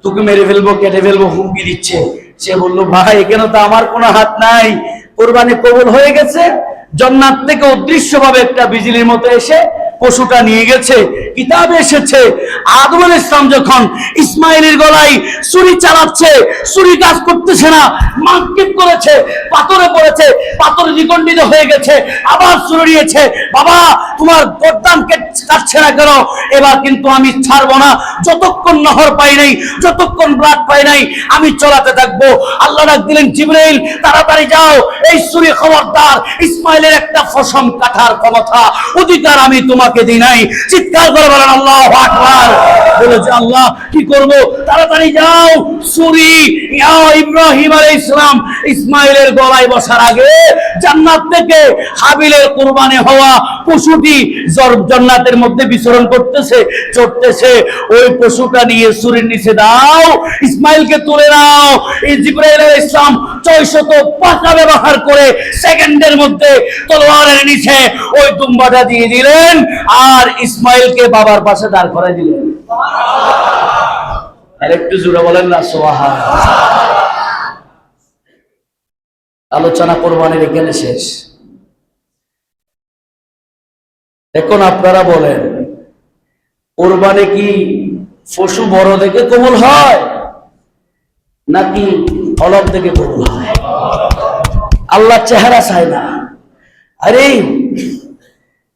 তোকে মেরে ফেলবো, কেটে ফেলবো, হুমকি দিচ্ছে। সে বলল, ভাই এখানে তো আমার কোনো হাত নাই, কুরবানি কবুল হয়ে গেছে। জান্নাত থেকে অদৃশ্যভাবে একটা বিজলির মতো এসে পশুটা নিয়ে গেছে। কিতাবে এসেছে আদম আলাইহিস সালাম যখন ইসমাইলের গলায় ছুরি চালাচ্ছে, ছুরি কাজ করতেছে না, মারপিট করেছে, পাথরে পড়েছে, পাথর দ্বিখণ্ডিত হয়ে গেছে, আবার ছুরি নিয়েছে। বাবা তোমার গর্দান কাটছে না কেন? এবার কিন্তু আমি ছাড়বো না, যতক্ষণ নহর পাই নাই, যতক্ষণ ব্লাড পাই নাই আমি চলাতে থাকবো। আল্লাহ ডাক দিলেন, জিবরাইল তাড়াতাড়ি যাও, এই ছুরি খবরদার ইসমাইলের একটা ফসম কাটার ক্ষমতা অধিকার আমি তোমাকে দিই নাই। চিৎকার করে বলেন আল্লাহু আকবার। বলে যে আল্লাহ কি করব? তাড়াতাড়ি যাও, ছুরি ইয়া ইব্রাহিম আলাইহিস সালাম ইসমাইলের গলায় বসার আগে জান্নাত থেকে হাবিলের কুরবানি হওয়া পশুটি জান্নাতের মধ্যে বিচরণ করতেছে, চড়তেছে। ওই পশুটা নিয়ে ছুরির নিচে দাও, ইসমাইলকে তুলে নাও। এই জিবরাইল আলাইহিস সালাম 600 পাকা ব্যবহার করে সেকেন্ডের মধ্যে তলোয়ারের নিচে ওই দুম্বাটা দিয়ে দিলেন, আর ইসমাইলকে বাবার পাশে দাঁড় করাই দিলেন। আর একটু জোরে বলেন না সুবহানাল্লাহ। আলোচনা কুরবানির এখানে শেষ। এখন আপনারা বলেন, কুরবানি কি পশু বড় দেখে কবুল হয় নাকি অলপ দেখে কবুল হয়? আল্লাহ চেহারা চায় না। আরে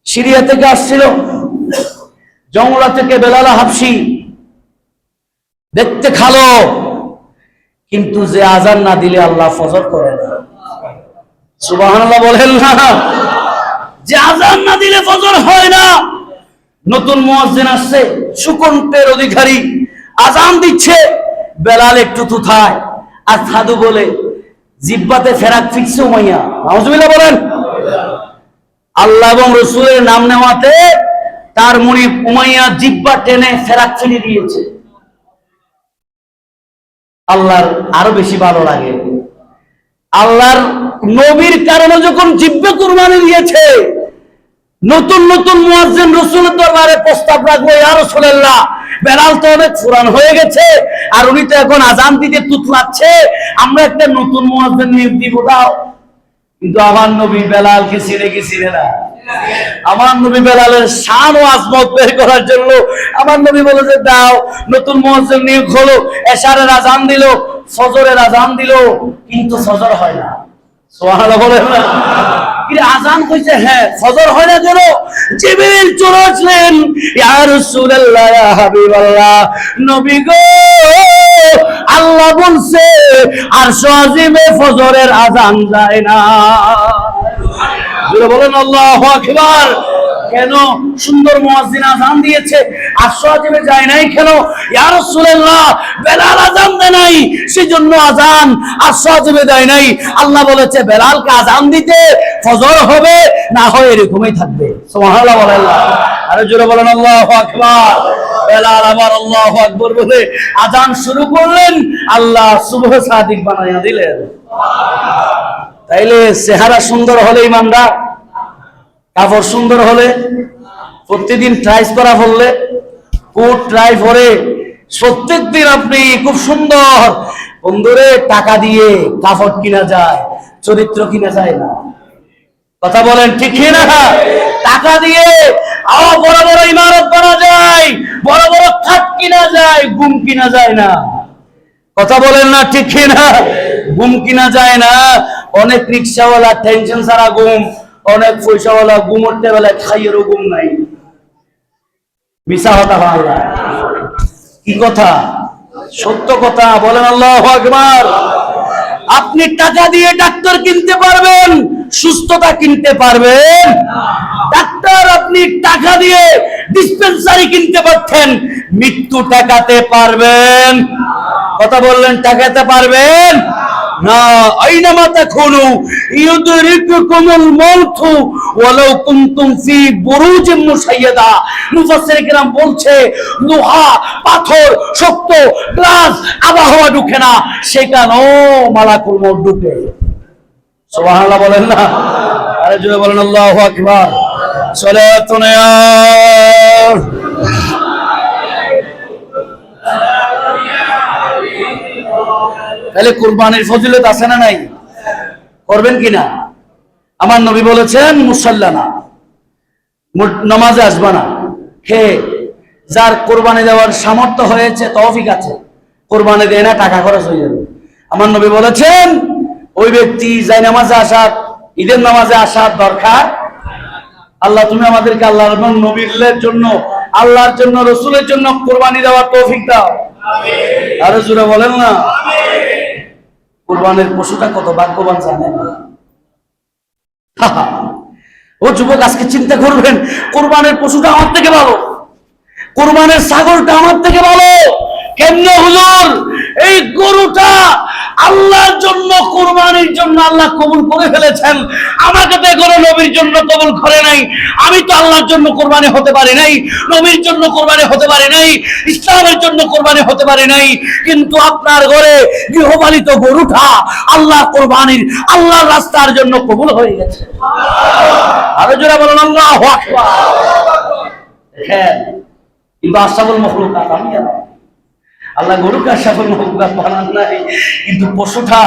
সিরিয়া থেকে আসছিল, জংলা থেকে বেলালা হাবশি, দেখতে খালো, কিন্তু যে আজান না দিলে আল্লাহ ফজর করে না। সুবহানাল্লাহ বলেন না? যে আজান না দিলে ফজর হয় না। নতুন মুয়াজ্জিন আসছে, সুকণ্ঠের অধিকারী, আজান দিচ্ছে, বেলাল একটু থুথায় আর সাধু বলে জিব্বাতে ফেরাক ফিকছে উমাইয়া। নাউজুবিল্লাহ বলেন। আল্লাহ এবং রাসূলের নাম নেওয়াতে তার মুরিদ উমাইয়া জিব্বা টেনে ফেরাক ছিঁড়ে দিয়েছে। আল্লাহর আরো বেশি ভালো লাগে, আল্লাহর নবীর কারণে যখন জিব্বা কুরবানি দিয়েছে, নতুন নতুন মুয়াজ্জিন রাসূলের দরবারে প্রস্তাব রাখলো, ইয়া রাসূলুল্লাহ বেলাল তো অনেক পুরান হয়ে গেছে, আর উনি তো এখন আজান দিতে তুতলাচ্ছে, আমরা একটা নতুন মুয়াজ্জিন নিয়োগ দিব, দাও। কিন্তু আমার নবী বেলালকে ছিঁড়ে গেছিলেন না। আমার নবী বেলালের শান ও আজমত বের করার জন্য আমার নবী বলে যে দাও, নতুন মুয়াজ্জিন নিয়োগ হলো। এশারের আজান দিল, ফজরের আজান দিল, কিন্তু ফজর হয় না। সুবহানাল্লাহ বলেন না? আজান কইছে, হ্যাঁ ফজর হয় না কেন? জিবরিল চলে আসলেন, ইয়া রাসূলুল্লাহ, ইয়া হাবিবাল্লাহ, নবী গো আল্লাহ বলছে আরশ আজিমে ফজরের আজান যায় না। বলেন আল্লাহু আকবার। কেন? সুন্দর মুয়াজ্জিন আজান দিয়েছে, আরশ আজিমে যায় নাই কেন? ইয়া রাসূলুল্লাহ বেলাল আজান দেয় নাই, সেজন্য আজান আরশ আজিমে দেয় নাই। আল্লাহ বলেছে বেলালকে আজান দিতে ফজর হবে, না হয় এরকমই থাকবে। সুবহানাল্লাহ বলেন। আরে জোরে বলেন আল্লাহু আকবার। বেলাল আবার আল্লাহু আকবার বলে আজান শুরু করলেন, আল্লাহ সুবহ সাদিক বানাইয়া দিলেন। তাইলে চেহারা সুন্দর হলে ইমানদার, কাপড় সুন্দর হলে, প্রতিদিন ট্রাইস করা হলে, কোট ট্রাই পরে প্রত্যেকদিন আপনি খুব সুন্দর বন্ধুরে টাকা দিয়ে কাপড় কিনা যায়, চরিত্র কিনা যায় না। কথা বলেন ঠিক না? টাকা দিয়ে বড় বড় ইমারত বানা যায়, বড় বড় খাট কিনা যায়, ঘুম কিনা যায় না। কথা বলেন না ঠিক না? ঘুম কিনা যায় না। অনেক রিক্সাওয়ালা টেনশন ছাড়া ঘুম, অনেক পয়সাওয়ালা ঘুম উঠতে বেলায় খাইয়েরও ঘুম নাই। মিশা কথা ভালো, কি কথা? সত্য কথা বলেন। আল্লাহু আকবার। আপনি টাকা দিয়ে ডাক্তার কিনতে পারবেন, সুস্থতা কিনতে পারবেন? ডাক্তার আপনি টাকা দিয়ে ডিসপেন্সারি কিনতে পারতেন, মৃত্যু ঠেকাতে পারবেন? কথা বললেন ঠেকাতে পারবেন না। আইনামা তাকুনু ইউদরিকুকুমুল মাউতু ওয়ালাউ কুনতুম ফি বুরুজিম মুশাইয়াদা। মুফাসসির কিরাম বলছে, লোহা, পাথর, শক্ত, গ্লাস আবহাওয়া ঢুকে না, সেখানেও মালাকুল মউত ঢুকে। সুবহানাল্লাহ বলেন না? আরে জোরে বলেন আল্লাহু আকবার। সালাতুন ইয়া তাহলে কুরবানির ফজিলত আছে না নাই? করবেন কিনা? আমার নবী বলেছেন, মুসাল্লানা, নামাজে আসবা না খেয়ে। যার কোরবানি দেওয়ার সামর্থ্য হয়েছে, তৌফিক আছে, কোরবানি দেয় না, টাকা খরচ হয়ে যাবে। আমার নবী বলেছেন, ওই ব্যক্তি যাই নামাজে আসার, ঈদের নামাজে আসার দরকার। আল্লাহ তুমি আমাদেরকে আল্লাহর নবীর জন্য, আল্লাহর জন্য, রসুলের জন্য কোরবানি দেওয়ার তৌফিক দাও। আরো জোরে বলেন না। কোরবানির পশুটা কত ভাগ্যবান জানেন? ও যুবক, আজকে চিন্তা করবেন, কোরবানির পশুটা আমার থেকে ভালো, কোরবানির ছাগলটা আমার থেকে ভালো। কেমনে হুজুর? এই গরুটা আল্লাহর জন্য, কোরবানির জন্য আল্লাহ কবুল করে ফেলেছেন, আমাকে তো এখনো নবীর জন্য কবুল করে নাই। আমি তো আল্লাহর জন্য কোরবানি হতে পারি নাই, নবীর জন্য কোরবানি হতে পারি নাই, ইসলামের জন্য কোরবানি হতে পারি নাই, কিন্তু আপনার ঘরে গৃহপালিত গরুটা আল্লাহ কোরবানির, আল্লাহর রাস্তার জন্য কবুল হয়ে গেছে। আরো জোরে বলুন আল্লাহু আকবার। দেখেন, কিন্তু আশরাফুল মাখলুকাত আমি আল্লাহ গরুকে আশরাফুল মাখলুকাত বানান নাই। কিন্তু পশুটা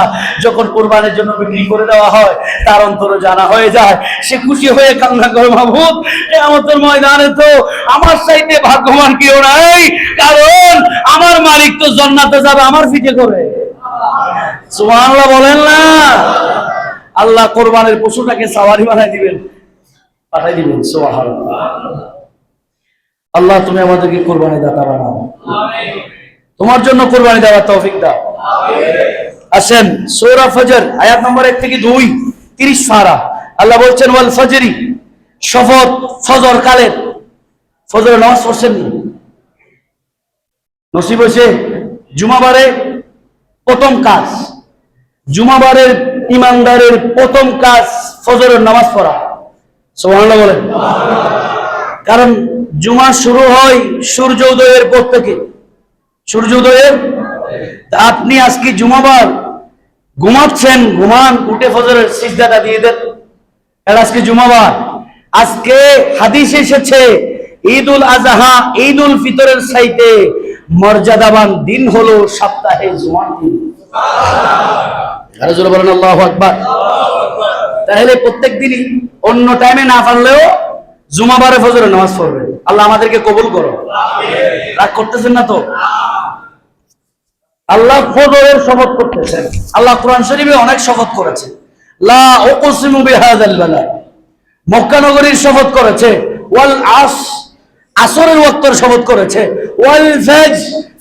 যখন কোরবানির জন্য বিক্রি করে দেওয়া হয়, তার অন্তরে জানা হয়ে যায়, সে খুশি হয়ে কান্না করে, মাবুদ, কিয়ামতের ময়দানে তো আমার চাইতে ভাগ্যবান কেউ নাই, কারণ আমার মালিক তো জান্নাতে যাবে আমার পিঠে করে। সুবহানাল্লাহ বলেন না? আল্লাহ কোরবানির পশুটাকে সাওয়ারি বানাই দিবেন, পাঠাই দিবেন। সুবহানাল্লাহ। আল্লাহ তুমি আমাদেরকে কোরবানি দাতা বানাও, তোমার জন্য কোরবানি দেওয়ার তৌফিক দাও। আসেন সূরা ফজর আয়াত নম্বর 1 থেকে 2, 30 পারা। আল্লাহ বলছেন, ওয়াল ফজরি, শপথ ফজর কালের। ফজরের নামাজ পড়ছেন নসিব হয়েছে? জুমাবারে প্রথম কাজ, জুমাবারের ইমানদারের প্রথম কাজ ফজরের নামাজ পড়া। সুবহানাল্লাহ বলেন। কারণ জুমা শুরু হয় সূর্য উদয়ের পর থেকে, সূর্য উদয়ের। আপনি আজকে জুমাবার ঘুমাচ্ছেন, ঘুমান, উঠে ফজরের সিজদাটা দিয়ে দেন। আজকে জুমাবার। আজকে হাদিসে এসেছে, ঈদুল আজহা, ঈদুল ফিতরের চাইতে মর্যাদাবান দিন হলো সপ্তাহে জুমার দিন। আরো জোরে বলেন আল্লাহু আকবার। তাহলে প্রত্যেক দিনই অন্য টাইমে না পারলেও জুমাবারে ফজরের নামাজ পড়বেন। আল্লাহ আমাদেরকে কবুল করো। রাগ করতেছেন না তো? আল্লাহ ফজরের শপথ করতেছেন। আল্লাহ কোরআন শরীফে অনেক শপথ করেছে। লা উকসিমু বিহাযাল বালাদ, মক্কা নগরীর শপথ করেছে। ওয়াল আসরের ওয়াক্তের শপথ করেছে। ওয়াল ফজর,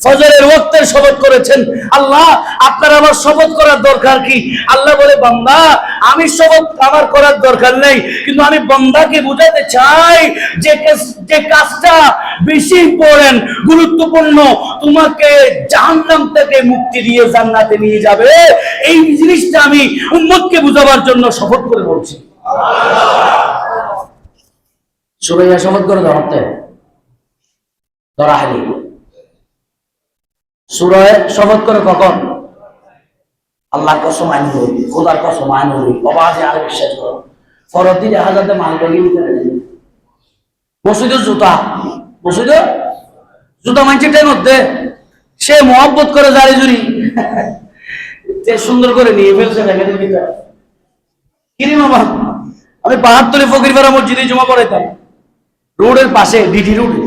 ফজরের ওয়াক্তের শপথ করেছেন। আল্লাহ আপনার আমার শপথ করার দরকার কি? আল্লাহ বলে, বান্দা, আমি শপথ আমার করার দরকার নেই, কিন্তু আমি বান্দাকে বুঝাতে চাই যে কাজটা বেশি ইম্পর্টেন্ট, গুরুত্বপূর্ণ, তোমাকে জাহান্নাম থেকে মুক্তি দিয়ে জান্নাতে নিয়ে যাবে, এই জিনিসটা আমি উম্মতকে বুঝাবার জন্য শপথ করে বলছি। সুরাইয়া শপথ করে ধরতে ধরাহালি সুরায় শপথ করে কখন? আল্লাহর কসম আইন হই, খোদার কসম আইন হই, অবাধে আরে বিশ্বাস করো। ফরত দিলে হাজারতে মাল বেরিয়ে নিতে পারে। মসজিদের জুতা, মসজিদের জুতা মানছে ট্রেন মধ্যে সে মহব্বত করে জারি জুরি সুন্দর করে নিয়ে ফেলছে দেখেন কিরে মামা, আমি 72 ফকিরপাড়া মসজিদে জমা পড়াইতাম রোডের পাশে, ডিটি রোডে।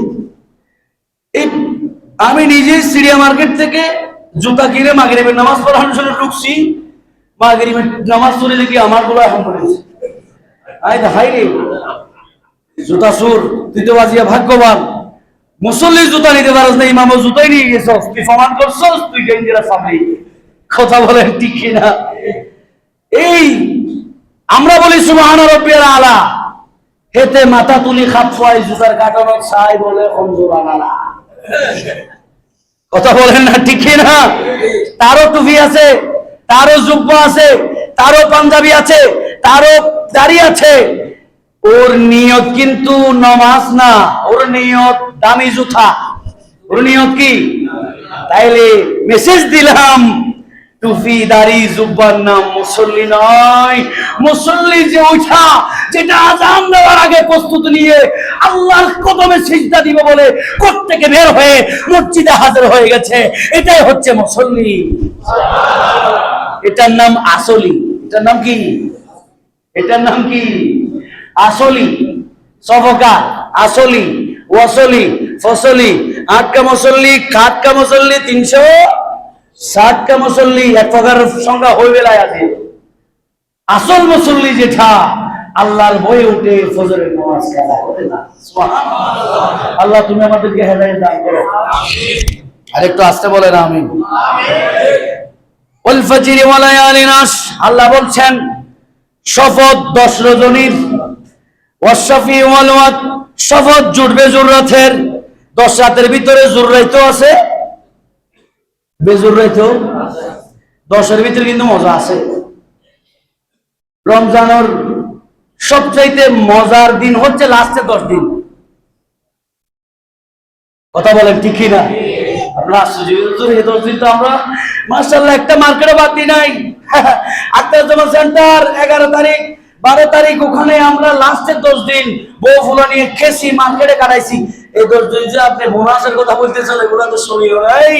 এই আমি নিজে সিরিয়া মার্কেট থেকে জুতা কিনে মাগরিবের নামাজ পড়ানোর জন্য ঢুকছি, মাগরিবের নামাজ পড়ে দেখি আমার গুলো এখন পড়েছে। হাই রে জুতা সুর, তুই তো বাজিয়া ভাগ্যবান, মুসল্লির জুতা নিতে পারস না, ইমামও জুতাই নিয়ে গেছস, তুই প্রমাণ করছস তুই ডেঞ্জারাস সামনে। কথা বলেন ঠিক কিনা? এই আমরা বলি সুবহান রাব্বিয়াল আলা, হেতে মাথা তুলি খাপ খোয়াই জুতার কাটানো ছাই বলে কমজোর আনালা। কথা বলেন না ঠিক কিনা? তারও টুপি আছে, তারও জুব্বা আছে, তারও পাঞ্জাবি আছে, তারও দাড়ি আছে, ওর নিয়ত কিন্তু নামাজ না, ওর নিয়ত দামি জুতা, ওর নিয়ত কি? তাইলে মেসেজ দিলাম, টুপি দাড়ি জুব্বার নাম মুসল্লি নয়। মুসল্লি যে ওইটা যেটা আযান দেওয়ার আগে প্রস্তুতি নিয়ে আল্লাহর কদমে সিজদা দিব বলে কোথা থেকে বের হয়ে মসজিদে হাজির হয়ে গেছে, এটাই হচ্ছে মুসল্লি। এটার নাম আসলি। এটার নাম কি? এটার নাম কি? আসলি। সফকা আসলি, ওয়াসলি, ফসলি, 8 কা মুসল্লি, 7 কা মুসল্লি, 360 কা মুসল্লি, এক প্রকার সংখ্যা হয়ে বেলায় আছে। আসল মুসল্লি যেটা আল্লাহর ভয়ে উঠে ফজরের নামাজ কাজা করে না। সুবহানাল্লাহ। আল্লাহ তুমি আমাদেরকে হেদায়েত দান করো। আরেকটু আস্তে বলেন আমিন। ওয়াল ফাজরি ওয়া লায়ালিন আশ, আল্লাহ বলছেন শপথ 10 রজনীর, ওয়াশফি ওয়াল ওয়াত, শপথ জুটবে জোর রাতের। 10 রাতের ভিতরে জোর রাইতো আছে, বেজোর রাইতো 10-এর ভিতরে কিন্তু মজা আছে। রমজানের সবচাইতে মজার দিন হচ্ছে লাস্টের 10 দিন। কথা বলেন ঠিক কিনা? আমরা এই 10 দিন তো আমরা মাশাআল্লাহ একটা মার্কেটে বাদ দিই নাই। আক্তার জামা সেন্টার 11 তারিখ 12 তারিখ ওখানে আমরা লাস্টের 10 দিন বউ ফুলা নিয়ে খেসি, মার্কেটে কাটাইছি। এই 10 দিন যে আপনি বোনাসের কথা বলতেছেন এগুলো তো শুনিও নাই।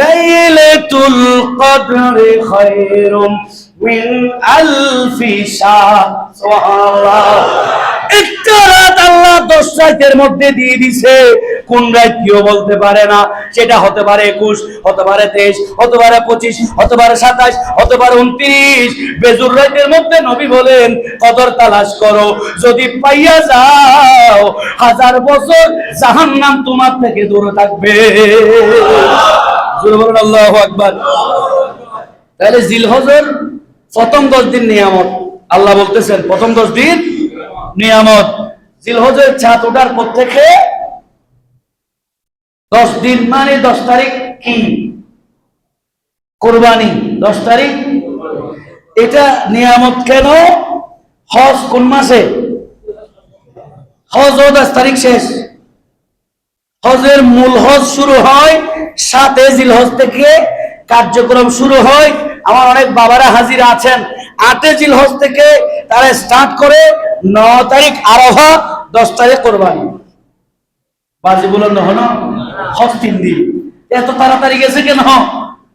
লাইলাতুল কদরি খায়রুম মিন আলফি শাহর। সুবহানাল্লাহ। একটা রাত আল্লাহ 10 রাতের মধ্যে দিয়ে দিছে, কোন রাত কেউ বলতে পারে না। সেটা হতে পারে 21, হতে পারে 23, হতে পারে 25, হতে পারে 27, হতে পারে 29। বেজুর রাতের মধ্যে নবী বলেন কদর তালাশ করো, যদি পাইয়া যাও 1000 বছর জাহান্নাম তোমার থেকে দূরে থাকবে। জোরে বলেন আল্লাহু আকবার। তাহলে জিলহজের প্রথম 10 দিন নিয়ামত, আল্লাহ বলতেছেন প্রথম 10 দিন নিয়ামত। জিলহজের চাঁদ ওঠার পর থেকে 10 দিন মানে 10 তারিখ কি? কুরবানি। 10 তারিখ এটা নিয়ামত কেন? হজ কোন মাসে? হজ 10 তারিখ শেষ। হজের মূল হজ শুরু হয় 7 জিলহজ থেকে, কার্যক্রম শুরু হয়। আমার অনেক বাবারা হাজিরা আছেন, 8 জিলহজ থেকে তারা স্টার্ট করে, 9 তারিখ আরাফা, 10 তারিখ কুরবানি। বাজি বলেন না হলো হজ 3 দিন। এত তাড়াতাড়ি গেছে কেন?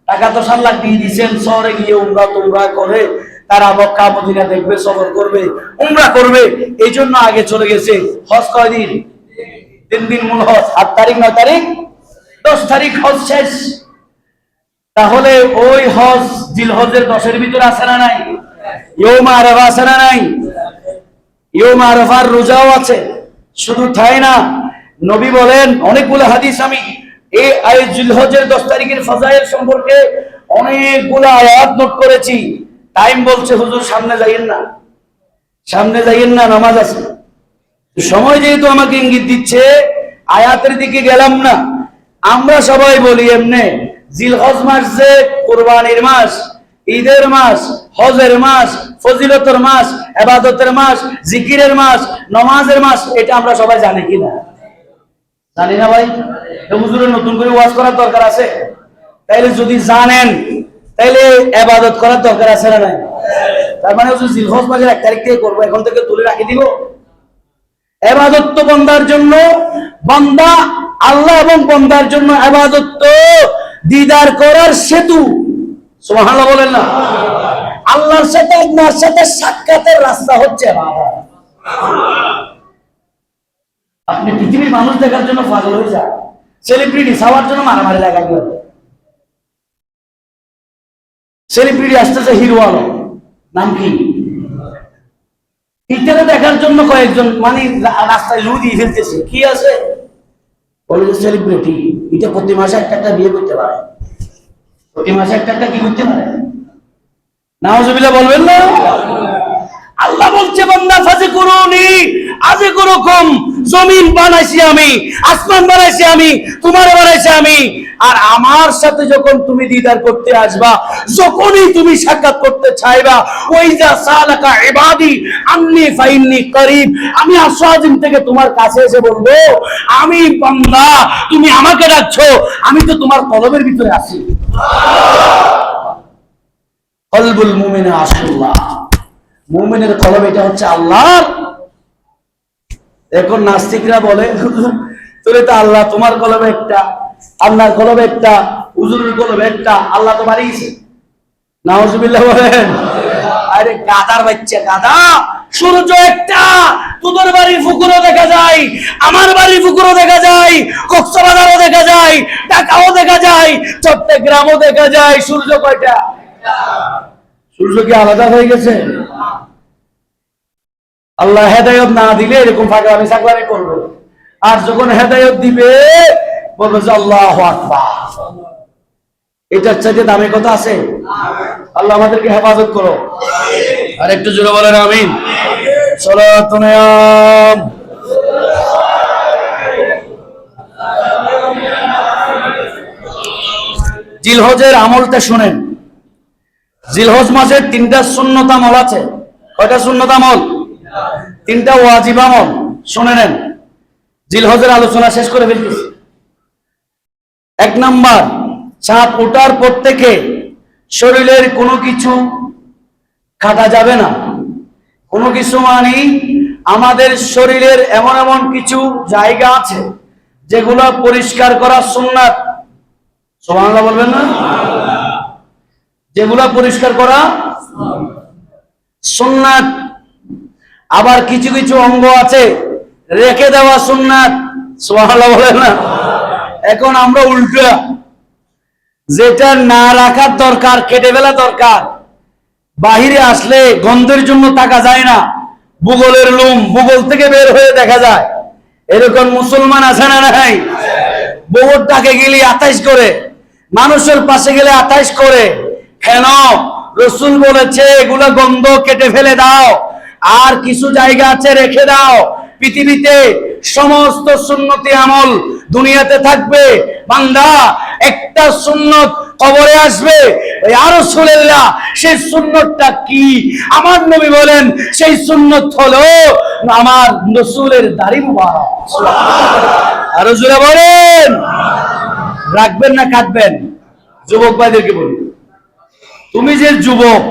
টাকা তো 7 লাখ দিয়ে দিয়েছেন, শহরে গিয়ে উমরা তুমরা করে তারা মক্কা মদিনা দেখবে, সফর করবে, উমরা করবে, এই জন্য আগে চলে গেছে। হজ কয় দিন? 3 দিন মূল হজ। 8 তারিখ 9 তারিখ 10 তারিখ হজ শেষ। তাহলে ওই হজ জিলহজের 10-এর ভিতরে আছে না নাই? ইয়ৌম আরাফা আছে না নাই? ইয়ৌম আরাফার রোজাও আছে। শুধু তাই না, নবী বলেন অনেকগুলো হাদিস, আমি এই জিলহজের 10 তারিখের ফাজাইল সম্পর্কে অনেকগুলো আয়াত নোট করেছি। টাইম বলছে হুজুর সামনে যাইয়েন না, সামনে যাইয়েন না, নামাজ আছে। সময় যেহেতু আমাকে ইঙ্গিত দিচ্ছে, আয়াতের দিকে গেলাম না। আমরা সবাই বলি এমনি জিলহজ মাস যে কুরবানির মাস, ঈদের মাস, হজের মাস, ফজিলতের মাস, ইবাদতের মাস, জিকিরের মাস, নামাজের মাস, এটা আমরা সবাই জানি কিনা? জানি না ভাই? হুজুরের নতুন করে ওয়াজ করার দরকার আছে? তাইলে যদি জানেন তাইলে ইবাদত করার দরকার আছে না নাই? তার মানে হুজুর জিলহজ মাসের 1 তারিখ থেকে করবো, এখন থেকে তুলে রাখি দিব? ইবাদত তো বান্দার জন্য, বান্দা আল্লাহ এবং বান্দার জন্য ইবাদত তো দিদার করার সেতু। সুবহানাল্লাহ বলেন না? আল্লাহর সাথে আপনার সাথে সাক্ষাতের রাস্তা হচ্ছে বাবা। আপনি পৃথিবীর মানুষ দেখার জন্য পাগল হয়ে যান, সেলিব্রিটি ছাওয়ার জন্য মারামারি লাগাই গেল। সেলিব্রিটি আসতেছে হিরো আলম, নাম কি? ইটাকে দেখার জন্য কয়েকজন মানে রাস্তায় লু দিয়ে ফেলতেছে। কি আছে বলে যে সেলিব্রিটি, এটা প্রতি মাসে একটা বিয়ে করতে পারে, প্রতি মাসে একটা কি করতে পারে? নাউজুবিল্লাহ বলবেন না? আল্লাহ বলছে বান্দা ফাযকুরুনি আযকুরুকুম, জমিন বানাইছি আমি, আসমান বানাইছি আমি, তোমার বানাইছি আমি। আর আমার সাথে যখন তুমি দিদার করতে আসবা, যখনই তুমি সাক্ষাৎ করতে চাইবা, ওইজা সালাকা ইবাদি আন্নী ফাইন্নী করিব, আমি আসওয়াজিম থেকে তোমার কাছে এসে বলবো আমি বান্দা, তুমি আমাকে ডাকছো, আমি তো তোমার কলবের ভিতরে আছি। কলবুল মুমিনে আশুল্লাহ, মুমিনের কলব এটা হচ্ছে আল্লাহর। এখন নাস্তিকরা বলে তোরে তো আল্লাহ, তোমার কলবে একটা, আল্লাহর কলবে একটা, হুজুরের কলবে একটা, আল্লাহ তো বাড়িয়েছে। নাউজুবিল্লাহ বলেন। আরে গাদার বাচ্চা গাদা, সূর্য একটা, তোদের বাড়ির পুকুরও দেখা যায়, আমার বাড়ির পুকুরও দেখা যায়, কক্সবাজারও দেখা যায়, ঢাকাও দেখা যায়, চট্টগ্রামও দেখা যায়। সূর্য কয়টা? সূর্য কি আলাদা হয়ে গেছে? আল্লাহ হেদায়েত না দিলে এরকম ফাঁকলামি সাকলামি করবে, আর যখন হেদায়েত দিবে বলবে যে আল্লাহু আকবার। এটার চাইতে দামি কথা আছে? আল্লাহ আমাদেরকে হেফাজত করো। আর একটু জোরে বলেন আমিন। সালাতুন আলাইহি জিলহজের আমলটা শুনেন। জিলহজ মাসের 3টা সুন্নত আমল আছে। কয়টা সুন্নত আমল? 3টা ওয়াজিব আমল। শুনে নেন, জিলহজের আলোচনা শেষ করে ফেলতেছি। 1 নাম্বার, চাঁদ ওঠার পর থেকে শরীরের কোনো কিছু কাটা যাবে না। কোনো কিছু মানে আমাদের শরীরের এমন এমন কিছু জায়গা আছে যেগুলো পরিষ্কার করা সুন্নাত। সুবহানাল্লাহ বলবেন না? যেগুলা পরিষ্কার করা সুন্নাত। আবার কিছু কিছু অঙ্গ আছে রেখে দেওয়া সুন্নাত। সুবহানাল্লাহ বলেন না? এখন আমরা উল্টা, যেটা না রাখার দরকার কেটে ফেলা দরকার। বাহিরে আসলে গন্ধের জন্য তাকা যায় না, ভূগোলের লোম ভূগোল থেকে বের হয়ে দেখা যায়। এরকম মুসলমান আছে না নাই? বউটাকে গেলে 28 করে, মানুষের পাশে গেলে 28 করে। কেন? রাসূল বলেছে এগুলো গন্ধ কেটে ফেলে দাও, আর কিছু জায়গা আছে রেখে দাও। পৃথিবীতে সমস্ত সুন্নতি আমল দুনিয়াতে থাকবে, বান্দা একটা সুন্নত কবরে আসবে, ইয়া রাসূলুল্লাহ সেই সুন্নতটা কি? আমার নবী বলেন সেই সুন্নত হলো আমার রাসূলের দাড়ি মুবারক। সুবহানাল্লাহ। আর জোরে বলেন, রাখবেন না কাটবেন? যুবক ভাইদেরকে বলি, তুমি যে যুবক,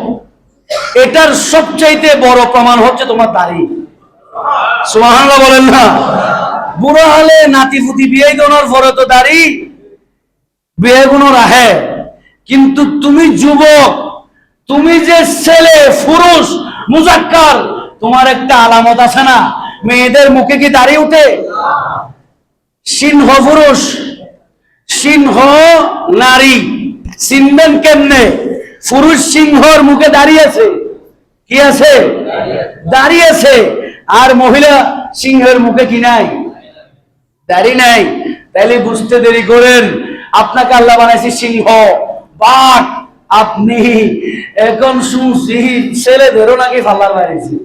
এটার সবচাইতে বড় প্রমাণ হচ্ছে তোমার দাড়ি। সুবহানাল্লাহ বলেন না? বুড়ো হলে নাতি পুতি বিয়ে দেওয়ার পরে তো দাড়ি বিয়ে গুলো রাখে, কিন্তু তুমি যুবক, তুমি যে ছেলে পুরুষ মুজাক্কার, তোমার একটা আলামত আছে না? মেয়েদের মুখে কি দাড়ি উঠে? সিংহ পুরুষ, সিংহ নারী, চিনবেন কেমনে? পুরুষ সিংহর মুখে দাঁড়িয়ে আছে, কি আছে? দাঁড়িয়ে আছে। আর মহিলা সিংহের মুখে কি নাই? দাড়ি নাই। তাইলে বুঝতে দেরি করেন, আপনাকে আল্লাহ বানাইছে সিংহ বাঘ, আপনি এখন শুনছি ছেলেদেরও নাকি ফাল্লার বাড়িয়েছে।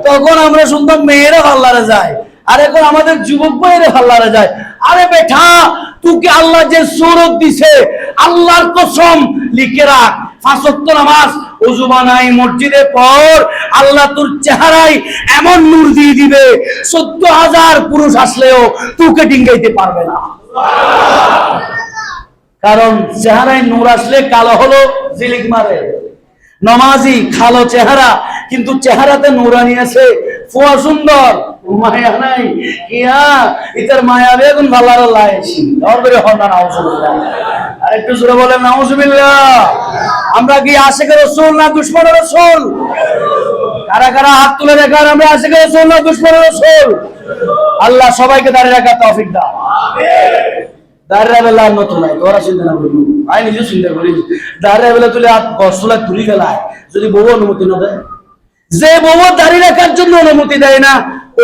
তখন আমরা শুনতাম মেয়েরা ফাল্লারে যায়, আর এখন আমাদের যুবক ভাইয়েরা ফাল্লারে যায়। আরে বেটা, তোকে আল্লাহ যে সূরত দিছে, আল্লাহর কসম লিখে রাখ, 5 ওয়াক্ত নামাজ ওযু বানাই মসজিদে পড়, আল্লাহ তোর চেহারায় এমন নূর দিয়ে দিবে 14,000 পুরুষ আসলেও তোকে ডিঙ্গাইতে পারবে না। কারণ চেহারায় নূর আসলে কালো হলো জিলিক মারে। নমাজি কালো চেহারা কিন্তু চেহারাতে নুরানি আছে, ফুয়া সুন্দর, মায়া নাই কিয়া ইতার মায়া বেগুন ভালার লাইছি আর বেরে হনা নাউজুবিল্লাহ। আর একটু জোরে বলেন নাউজুবিল্লাহ। আমরা কি আশিকের রাসূল না দুশমনের রাসূল? কারা কারা হাত তুলে দেখান আমরা আশিকের রাসূল না দুশমনের রাসূল? আল্লাহ সবাইকে দাঁড়িয়ে রাখার তৌফিক দাও, আমিন। দাঁড়িয়ে বেলা নতুন নাই তোরা চিন্তা না করবি, আমি নিজে চিন্তা করি দাঁড়িয়ে বেলা তুলে গসলা তুলি গেলায় যদি বউ অনুমতি না দেয়, যে বউ দাঁড়িয়ে রাখার জন্য অনুমতি দেয় না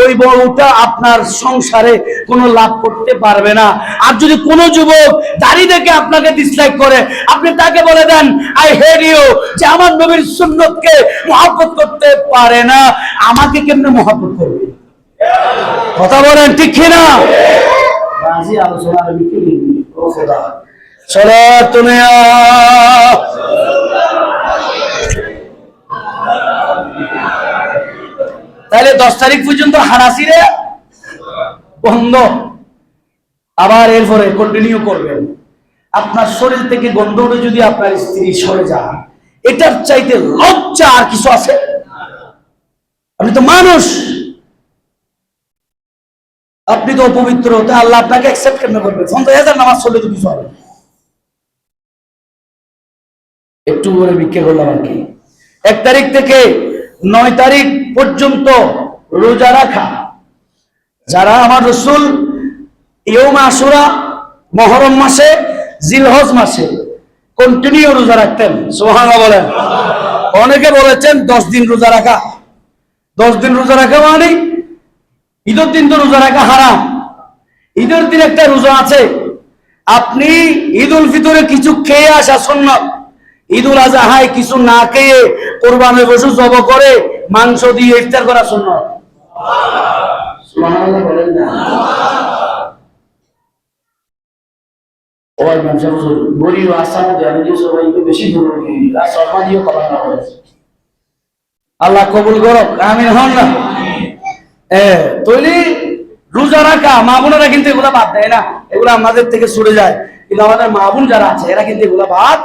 ওই বউটা আপনার সংসারে কোনো লাভ করতে পারবে না। আর যদি কোনো যুবক দাঁড়িয়ে দেখে আপনাকে ডিসলাইক করে, আপনি তাকে বলে দেন আই হেট ইউ, যে আমার নবীর সুন্নতকে মহব্বত করতে পারে না, আমাকে কেমনে মহব্বত করবে? কথা বলেন ঠিক কিনা? রাজি আলোচনা আমি কি লিখি ও খোদা সালাতুন ইয়া তাহলে 10 তারিখ পর্যন্ত হারাসিরে বন্ধ, আবার এরপরে কন্টিনিউ করবেন। আপনার শরীর থেকে গন্ধ উঠে যদি আপনার স্ত্রী সরে যায়, এটার চাইতে লজ্জা আর কিছু আছে? আপনি তো মানুষ, আপনি তো অপবিত্র, তা আল্লাহ আপনাকে অ্যাকসেপ্ট কেমনে করবে? 50,000 নামাজ চললে তো কিছু হবে। একটু করে ভিক্ষা করলাম আর কি। 1 তারিখ থেকে 9 তারিখ পর্যন্ত রোজা রাখা, যারা আমার রাসূল ইয়ৌম আশুরা, মুহররম মাসে, জিলহজ মাসে কন্টিনিউ রোজা রাখতেন, সুবহানাল্লাহ বলেন। অনেকে বলেছেন 10 দিন রোজা রাখা, 10 দিন রোজা রাখা মানে ঈদের দিন তো রোজা রাখা হারাম। ঈদের দিন একটা রোজা আছে, আপনি ঈদ উল ফিতরে কিছু খেয়ে আসা সুন্নাত, ঈদ উল আজহায় কিছু না খেয়ে কোরবানির পশু জব করে মাংস দিয়ে ইফতার করা সুন্নাত। সুবহানাল্লাহ বলেন না? ওই মানুষ গরিব আসামে জানি যে সবাই একটু বেশি জরুরি, আর শর্মা দিয়ে করা না হয়। আল্লাহ কবুল করুক, আমিন হন না? তৈরি রোজা রাখা মা বোনেরা কিন্তু এগুলা বাদ দেয় না, এগুলো আমাদের থেকে ছুটে যায়, কিন্তু আমাদের মা বোন যারা আছে এরা কিন্তু এগুলা বাদ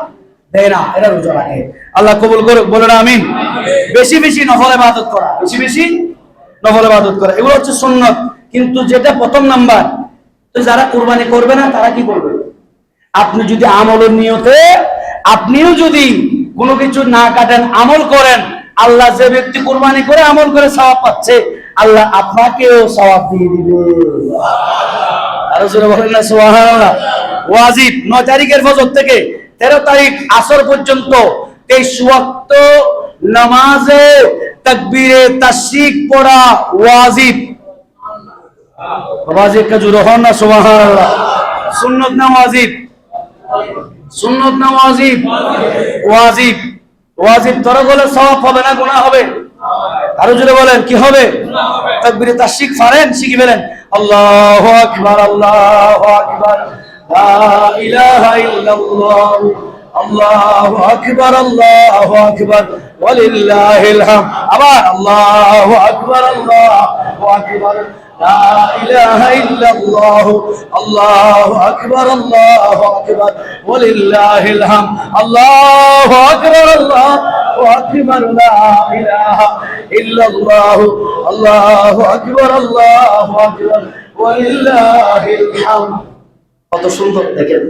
দেয় না, এরা রোজা রাখে। আল্লাহ কবুল করুক, বলে না আমিন। বেশি বেশি নফল ইবাদত করা, বেশি বেশি নফল ইবাদত করা, এগুলো হচ্ছে সুন্নাত। কিন্তু যেটা প্রথম নাম্বার, তো যারা কুরবানি করবে না তারা কি করবে? আপনি যদি আমলের নিয়তে আপনিও যদি কোনো কিছু না কাটেন, আমল করেন, আল্লাহ যে ব্যক্তি কুরবানি করে আমল করে সওয়াব পাচ্ছে, আল্লাহ আপনাকেও সওয়াব দিয়ে দিবে। আরো জোরে বলেন না সুবহানাল্লাহ। ওয়াজিব 9 তারিখের ফজর থেকে 13 তারিখ আসর পর্যন্ত 23 ওয়াক্ত নামাজে তাকবীরে তাশরিক পড়া ওয়াজিব। ওয়াজিব কা জোরে হন না সুবহানাল্লাহ। সুন্নাত না ওয়াজিব? সুন্নাত না ওয়াজিব? ওয়াজিব। ওয়াজিব তরক হলে সওয়াব হবে না গুনাহ হবে? আরো জোরে বলেন কি হবে? তাকবীরে তাশরিক পারেন, শিখে ফেলেন। আল্লাহু আকবার, আল্লাহু আকবার, লা ইলাহা ইল্লাল্লাহ, আল্লাহু আকবার, আল্লাহু আকবার, ওয়ালিল্লাহিল হামদ। আবার আল্লাহু আকবার, আল্লাহু আকবার, লা ইলাহা ইল্লাল্লাহ, আল্লাহু আকবার, আল্লাহু আকবার, ওয়ালিল্লাহিল হামদ। আল্লাহু আকবার, আল্লাহু আকবার, লা ইলাহা ইল্লাল্লাহ, আল্লাহু আকবার, আল্লাহু আকবার, ওয়ালিল্লাহিল হামদ। কত সুন্দর দেখেন।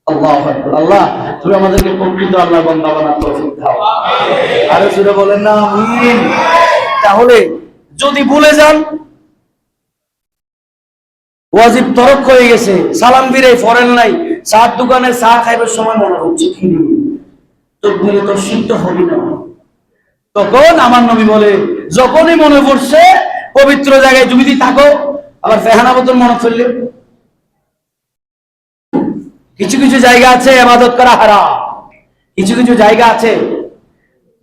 আল্লাহু আকবার। আল্লাহ তুমি আমাদেরকে প্রকৃত আল্লাহর বান্দা বানার তৌফিক দাও, আমিন। আরে জোরে বলেন না আমিন। তাহলে যদি ভুলে যান, ওয়াজিব তরক হয়ে গেছে, সালাম ফিরে ফরেন নাই, চার দোকানে চা খাইবার সময় মনে হচ্ছে খিরি, তকবীরে তো সিদ্ধ হবি না, তখন আমার নবী বলে যখনই মনে পড়ছে পবিত্র জায়গায় তুমি যদি থাকো, আবার ফেহানা মতন মনে ফেললে। কিছু কিছু জায়গা আছে ইবাদত করা হারাম, কিছু কিছু জায়গা আছে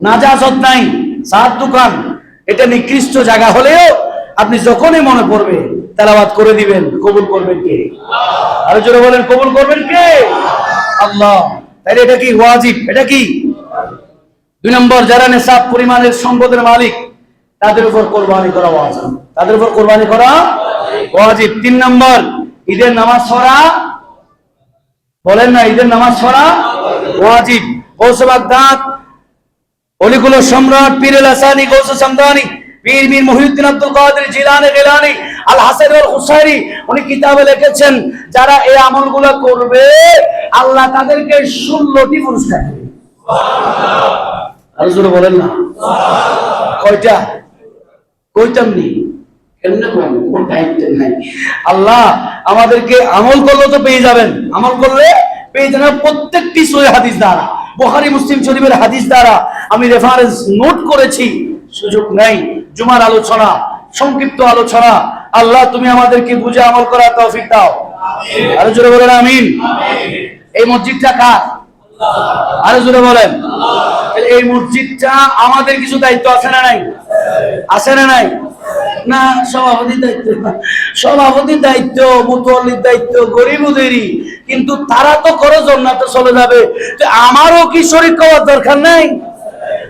নাজাসত নাই, চার দোকান, এটা নিকৃষ্ট জায়গা হলেও আপনি যখনই মনে পড়বে তেলাওয়াত করে দিবেন। কবুল করবেন কে? আরো জোরে বলেন কবুল করবেন কে? আল্লাহ। তাহলে এটা কি ওয়াজিব? এটা কি 2 নম্বর, যারা নেশাব পরিমাণের সম্পদের মালিক তাদের উপর কোরবানি করা ওয়াজিব, তাদের উপর কোরবানি করা ওয়াজিব। 3 নম্বর, ঈদের নামাজ পড়া, বলেন না ঈদের নামাজ পড়া ওয়াজিব। ওসবাক দাঁত অলিগুলো সম্রাট পীরে লাসানি গৌস সামদানি পীর মীর মহিউদ্দিন আব্দুল কাদের জিলানী গিলানী আল হাসান আল হুসাইনি উনি কিতাবে লিখেছেন যারা এই আমলগুলো করবে আল্লাহ তাদেরকে 16টি পুরস্কার দেবে। সুবহানাল্লাহ। আর জোরে বলেন না কয়টা? কইতামনি কেমনে কোন কোন দায়িত্ব নাই। আল্লাহ আমাদেরকে আমল করলে তো পেয়ে যাবেন, আমল করলে পেয়ে যাবেন প্রত্যেকটি সহিহ হাদিস দ্বারা, বুখারী মুসলিম শরীফের হাদিস দ্বারা আমি রেফারেন্স নোট করেছি। সুযোগ নেই জুমার আলোচনা, সংক্ষিপ্ত আলোচনা। আল্লাহ তুমি আমাদেরকে বুঝে আমল করার তৌফিক দাও। আমিন। আরো জোরে বলেন আমিন। আমিন। এই মসজিদটা কার? আরো জোরে বলেন। এই মসজিদটা আমাদের কিছু দায়িত্ব আছে না নাই? আছে না নাই? না সভাপতির দায়িত্ব, সভাপতির দায়িত্ব, মুতওয়াল্লির দায়িত্ব গরিবদেরই, কিন্তু তারা তো করে জান্নাতে চলে যাবে, তো আমারও কি শরীক করার দরকার নাই?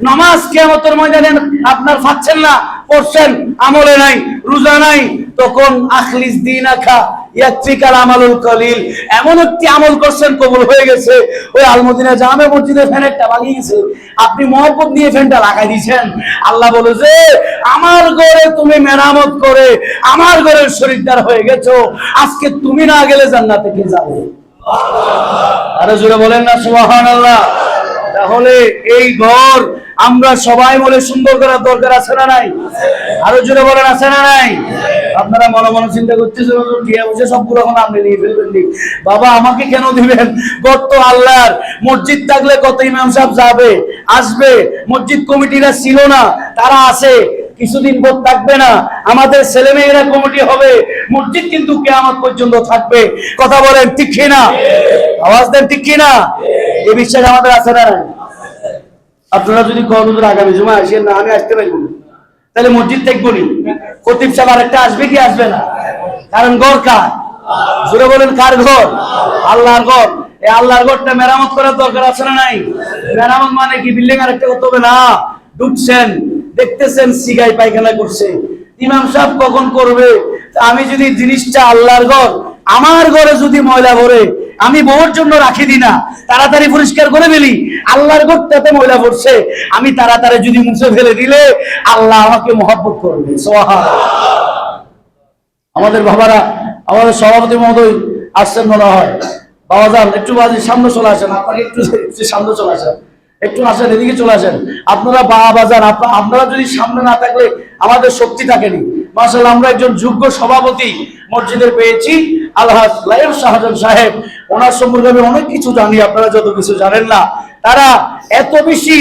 নামাজ কিয়ামতের ময়দানে আপনার পাচ্ছেন না, পড়ছেন, আমলে নাই, রোজা নাই, তখন আখলিস দীনাকা ইয়াকফিকাল আমালুল কলিল, এমন একটি আমল করছেন কবুল হয়ে গেছে। ওই আলমদিনা জামে মসজিদে ফ্যান একটা লাগিয়ে গেছে, আপনি মহব্বত নিয়ে ফ্যানটা লাগাই দিয়েছেন। আল্লাহ বলে যে আমার ঘরে তুমি মেরামত করে আমার ঘরের শরীকদার হয়ে গেছো, আজকে তুমি না গেলে জান্নাতে কে যাবে? আরে জোরে বলেন না সুবহানাল্লাহ। তাহলে এই ঘর আমরা সবাই বলে সুন্দর করার দরকার আছে না নাই? আরো জোরে বলেন আছে না নাই? আপনারা মনে মনে চিন্তা করতেছেন ঠিক আছে সবগুলো এখন আপনি নিয়ে ফেলবেন। বাবা আমাকে কেন দিবেন? ঘর তো আল্লাহর। মসজিদ থাকলে কত ইমাম সাহেব যাবে আসবে, মসজিদ কমিটিরা ছিল না, তারা আছে, কিছুদিন পর থাকবে না, আমাদের ছেলে মেয়েরা কমিটি হবে, মসজিদ কিন্তু কিয়ামত পর্যন্ত থাকবে। কথা বলেন ঠিক কি না? আওয়াজ দেন ঠিক কি না? এই বিশ্বাস আমাদের আছে না নাই? আপনারা যদি কর্মদের আগামী জমা আসেন না, আমি আসতে পারবো না, তাহলে মসজিদ থাকবো নি? খতিব সাহেব আরেকটা আসবে কি আসবে না? কারণ ঘর কার? জোরে বলেন কার ঘর? আল্লাহর ঘর। এই আল্লাহর ঘরটা মেরামত করার দরকার আছে না নাই? মেরামত মানে কি বিল্ডিং আরেকটা করতে হবে না? ঢুকছেন দেখতেছেন সিগাই পায়খানা করছে, ইমাম সাহেব কখন করবে? আমি যদি জিনিসটা আল্লাহর ঘর, আমার ঘরে যদি ময়লা ভরে আমি বউর জন্য রাখি দিই না, তাড়াতাড়ি পরিষ্কার করে ফেলি, আল্লাহর ঘরটাতে ময়লা পড়ছে, আমি তাড়াতাড়ি যদি মুছে ফেলে দিলে আল্লাহ আমাকে মহব্বত করবে। সুবহানাল্লাহ। আমাদের বাবারা, আমাদের সভাপতি মহোদয় আসছেন মনে হয়, বাবা যান একটু সামনে চলে আসেন, আপনাকে একটু সামনে চলে আসেন, একটু আসেন, এদিকে চলে আসেন। আপনারা বাবা যান, আপনারা যদি সামনে না থাকলে আমাদের শক্তি থাকেনি। মাশাআল্লাহ আমরা একজন যোগ্য সভাপতি মসজিদের পেয়েছি, আলহাজ লাইফ শাহজাহান সাহেব। ওনার সম্পর্কে আমি অনেক কিছু জানি, আপনারা যত কিছু জানেন না। তারা এত বেশি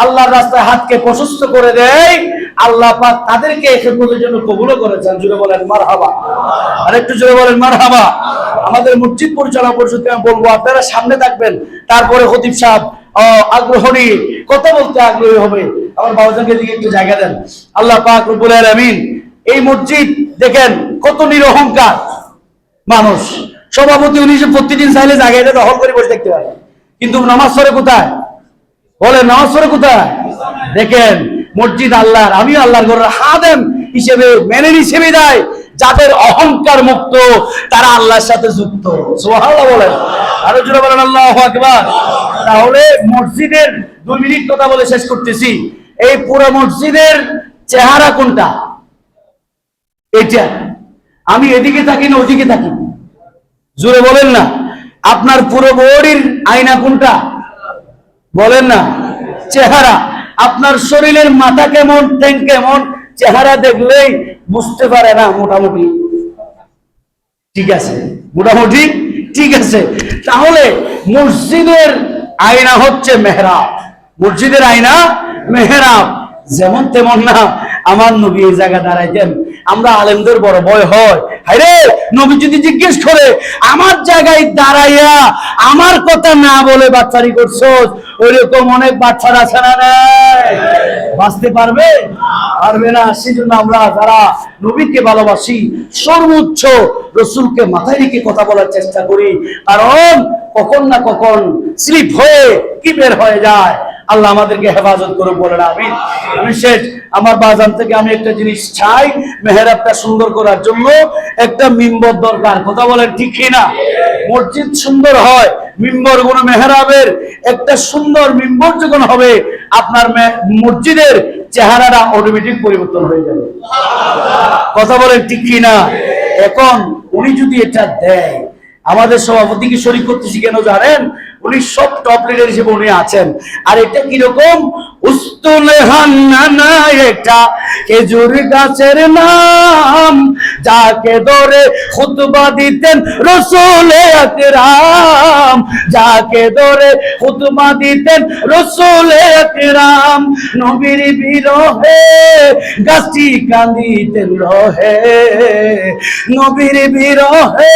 আল্লাহর রাস্তায় হাতকে প্রশস্ত করে দেয়, আল্লাহ পাক তাদেরকে খেদমতের জন্য কবুলও করেছেন। জোরে বলেন মারহাবা। আর একটু জোরে বলেন মারহাবা। আমাদের মসজিদ পরিচালনা পরিষদকে আমি বলবো আপনারা সামনে থাকবেন, তারপরে খতিব সাহেব আগ্রহ নিয়ে কথা বলতে আগ্রহী হবে। আমার বাবাজানকে দিকে একটু জায়গা দেন। আল্লাহ পাক রব্বুল আলামিন এই মসজিদ দেখেন কত নিরহংকার মানুষ। সভাপতি উনি যে প্রতিদিন চাইলে জায়গাটা দখল করে বসে দেখতে পারে, কিন্তু নামাজ পড়ে কোথায়? বলে নামাজ পড়ে কোথায়? দেখেন মসজিদ আল্লাহর, আমি আল্লাহর ঘরের খাদেম হিসেবে মেনে হিসেবে দেয় যাদের অহংকার মুক্ত, তারা আল্লাহর সাথে যুক্ত। সুবহানাল্লাহ বলেন, আরো জোরে বলেন আল্লাহু আকবার। তাহলে মসজিদের 2 মিনিট কথা বলে শেষ করতেছি। এই পুরো মসজিদের চেহারা কোনটা? এটা। আমি এদিকে থাকি না ওদিকে থাকি? জোরে বলেন না। আপনার পুরো বডির আয়না কোনটা? বলেন না। চেহারা। আপনার শরীরের মাথা কেমন, ট্যাঙ্ক কেমন, চেহারা দেখলেই বুঝতে পারে না মোটামুটি ঠিক আছে, মোটামুটি ঠিক আছে। তাহলে মসজিদের আয়না হচ্ছে মেহরাব। মসজিদের আয়না মেহরাব। যেমন তেমন না, আমার নবী এই জায়গা দাঁড়াইতেন, আমরা আলেমদের বড় ভয় হয়, হায়রে নবী যদি জিজ্ঞেস করে আমার জায়গায় দাঁড়াইয়া আমার কথা না বলে বাচ্চারি করছো, ওইরকম অনেক বাচ্চারা আছে না নাই? বাঁচতে পারবে? পারবে না। সেজন্য আমরা যারা নবীকে ভালোবাসি সর্বোচ্চ রসুলকে মাথায় রেখে কথা বলার চেষ্টা করি, কারণ কখন না কখন স্লিপ হয়ে কি বের হয়ে যায়। আল্লাহ আমাদেরকে হেফাজত করে বলেন আমিন। আমি শেষ আমার বাজান থেকে আমি একটা জিনিস চাই, মেহরাবটা সুন্দর করার জন্য একটা মিম্বর দরকার। কথা বলেন ঠিক কিনা? মসজিদ সুন্দর হয়, মিম্বর কোন মেহরাবের একটা সুন্দর মিম্বর যখন হবে, আপনার মসজিদের চেহারাটা অটোমেটিক পরিবর্তন হয়ে যাবে। কথা বলেন ঠিক কিনা? এখন উনি যদি এটা দেয়, আমাদের সভাপতিকে শরীক করতেছি কেন জানেন? উনি সব টপ লিডার হিসেবে উনি আছেন। আর এটা কিরকম? উস্তুলে হান্নানা, এটা খেজুর গাছের নাম, যাকে ধরে খুতবা দিতেন রাসূল আকরাম, যাকে ধরে খুতবা দিতেন রাসূল আকরাম। নবীর বিরহে গাছটি কাঁদিতেন রহে, নবীর বিরহে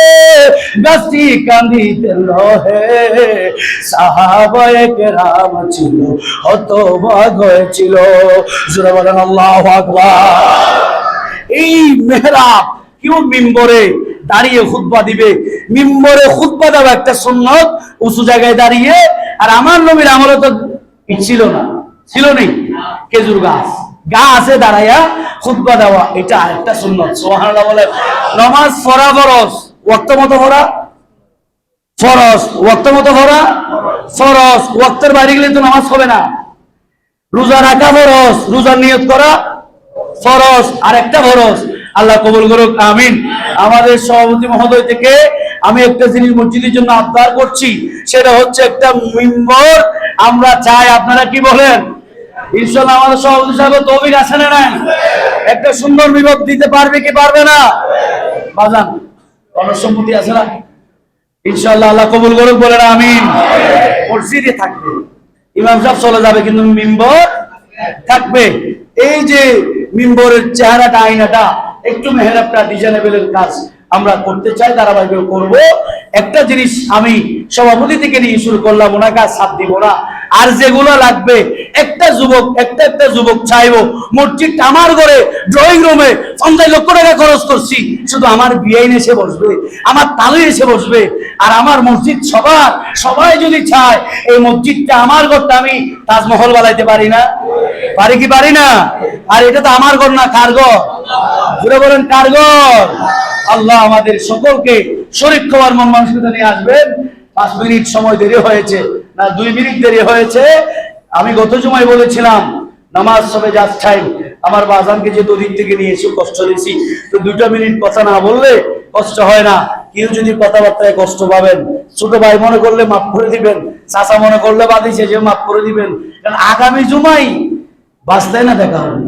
গাছটি কাঁদিতেন রহে। সাহাবায়ে কেরাম ছিল হতবাক হয়েছিল। জোরে বলেন আল্লাহু আকবার। এই মেহরাব কেউ মিম্বরে দাঁড়িয়ে খুতবা দিবে, মিম্বরে খুতবা দেওয়া একটা সুন্নত, উঁচু জায়গায় দাঁড়িয়ে। আর আমার নবীর আমলে তো ছিল না, ছিল নেই, খেজুর গাছে দাঁড়াইয়া খুতবা দেওয়া, এটা আরেকটা সুন্নত। সুবহানাল্লাহ বলে। নামাজ পড়া ফরজ, ওয়াক্ত মতো পড়া ফরজ, ওয়াক্ত মতো পড়া ফরজ, ওয়াক্তের বাইরে গেলে তো নামাজ হবে না। রোজা রাখা ফরজ, রোজার নিয়ত করা ফরজ, আর একটা ফরজ। আল্লাহ কবুল করুক, আমিন। আমাদের সভাপতি মহোদয় থেকে আমি একটা জিনিস মসজিদের জন্য আবদার করছি, সেটা হচ্ছে একটা মিম্বর। আমরা চাই, আপনারা কি বলেন? ইনশাআল্লাহ আমাদের সভাপতি সাহেব তৌফিক আছে না নাই? একটা সুন্দর মিম্বর দিতে পারবে কি পারবে না? বাজান অনসম্মতি আছে না? ইনশাআল্লাহ আল্লাহ কবুল করুক, বলেন আমিন। মসজিদে থাকবে, ইমাম সাহেব চলে যাবে, কিন্তু মিম্বর থাকবে। এই যে মিম্বরের চেহারাটা, আয়নাটা, একটু মেহরাবটা ডিজাইনেবলের কাজ আমরা করতে চাই, ধারাবাহিকভাবে করব। একটা জিনিস আমি সভাপতি থেকে নিয়ে শুরু করলাম, ওনাকে আর সাথ দিব না। আর যেগুলো লাগবে, একটা যুবক চাইবো মসজিদটা আমার ঘরে ড্রয়িং রুমে 50 লক্ষ টাকা খরচ করছি, শুধু আমার বিআইন এসে বসবে, আমার তালু এসে বসবে। আর আমার মসজিদ সবাই যদি চায় এই মসজিদটা আমার ঘরটা আমি তাজমহল বানাইতে পারি না? পারি কি পারি না? আর এটা তো আমার ঘর না, কার ঘর? ঘুরে বলেন কার ঘর? আল্লাহ আমাদের সকলকে শরীক হওয়ার মন মানসিকতা নিয়ে আসবেন। 5 মিনিট সময় দেরি হয়েছে, না 2 মিনিট দেরি হয়েছে। আমি গত জুমায় বলেছিলাম নামাজ সবে জাস্ট টাইম। আমার বাজানকে যে দুদিন থেকে নিয়ে এসে কষ্ট দিয়েছি, তো 2 মিনিট কথা না বললে কষ্ট হয় না। কেউ যদি কথাবার্তায় কষ্ট পাবেন, ছোট ভাই মনে করলে মাফ করে দিবেন, চাচা মনে করলে বাদিছে যে মাফ করে দিবেন। কারণ আগামী জুমাই বাঁচতে না দেখা হবে।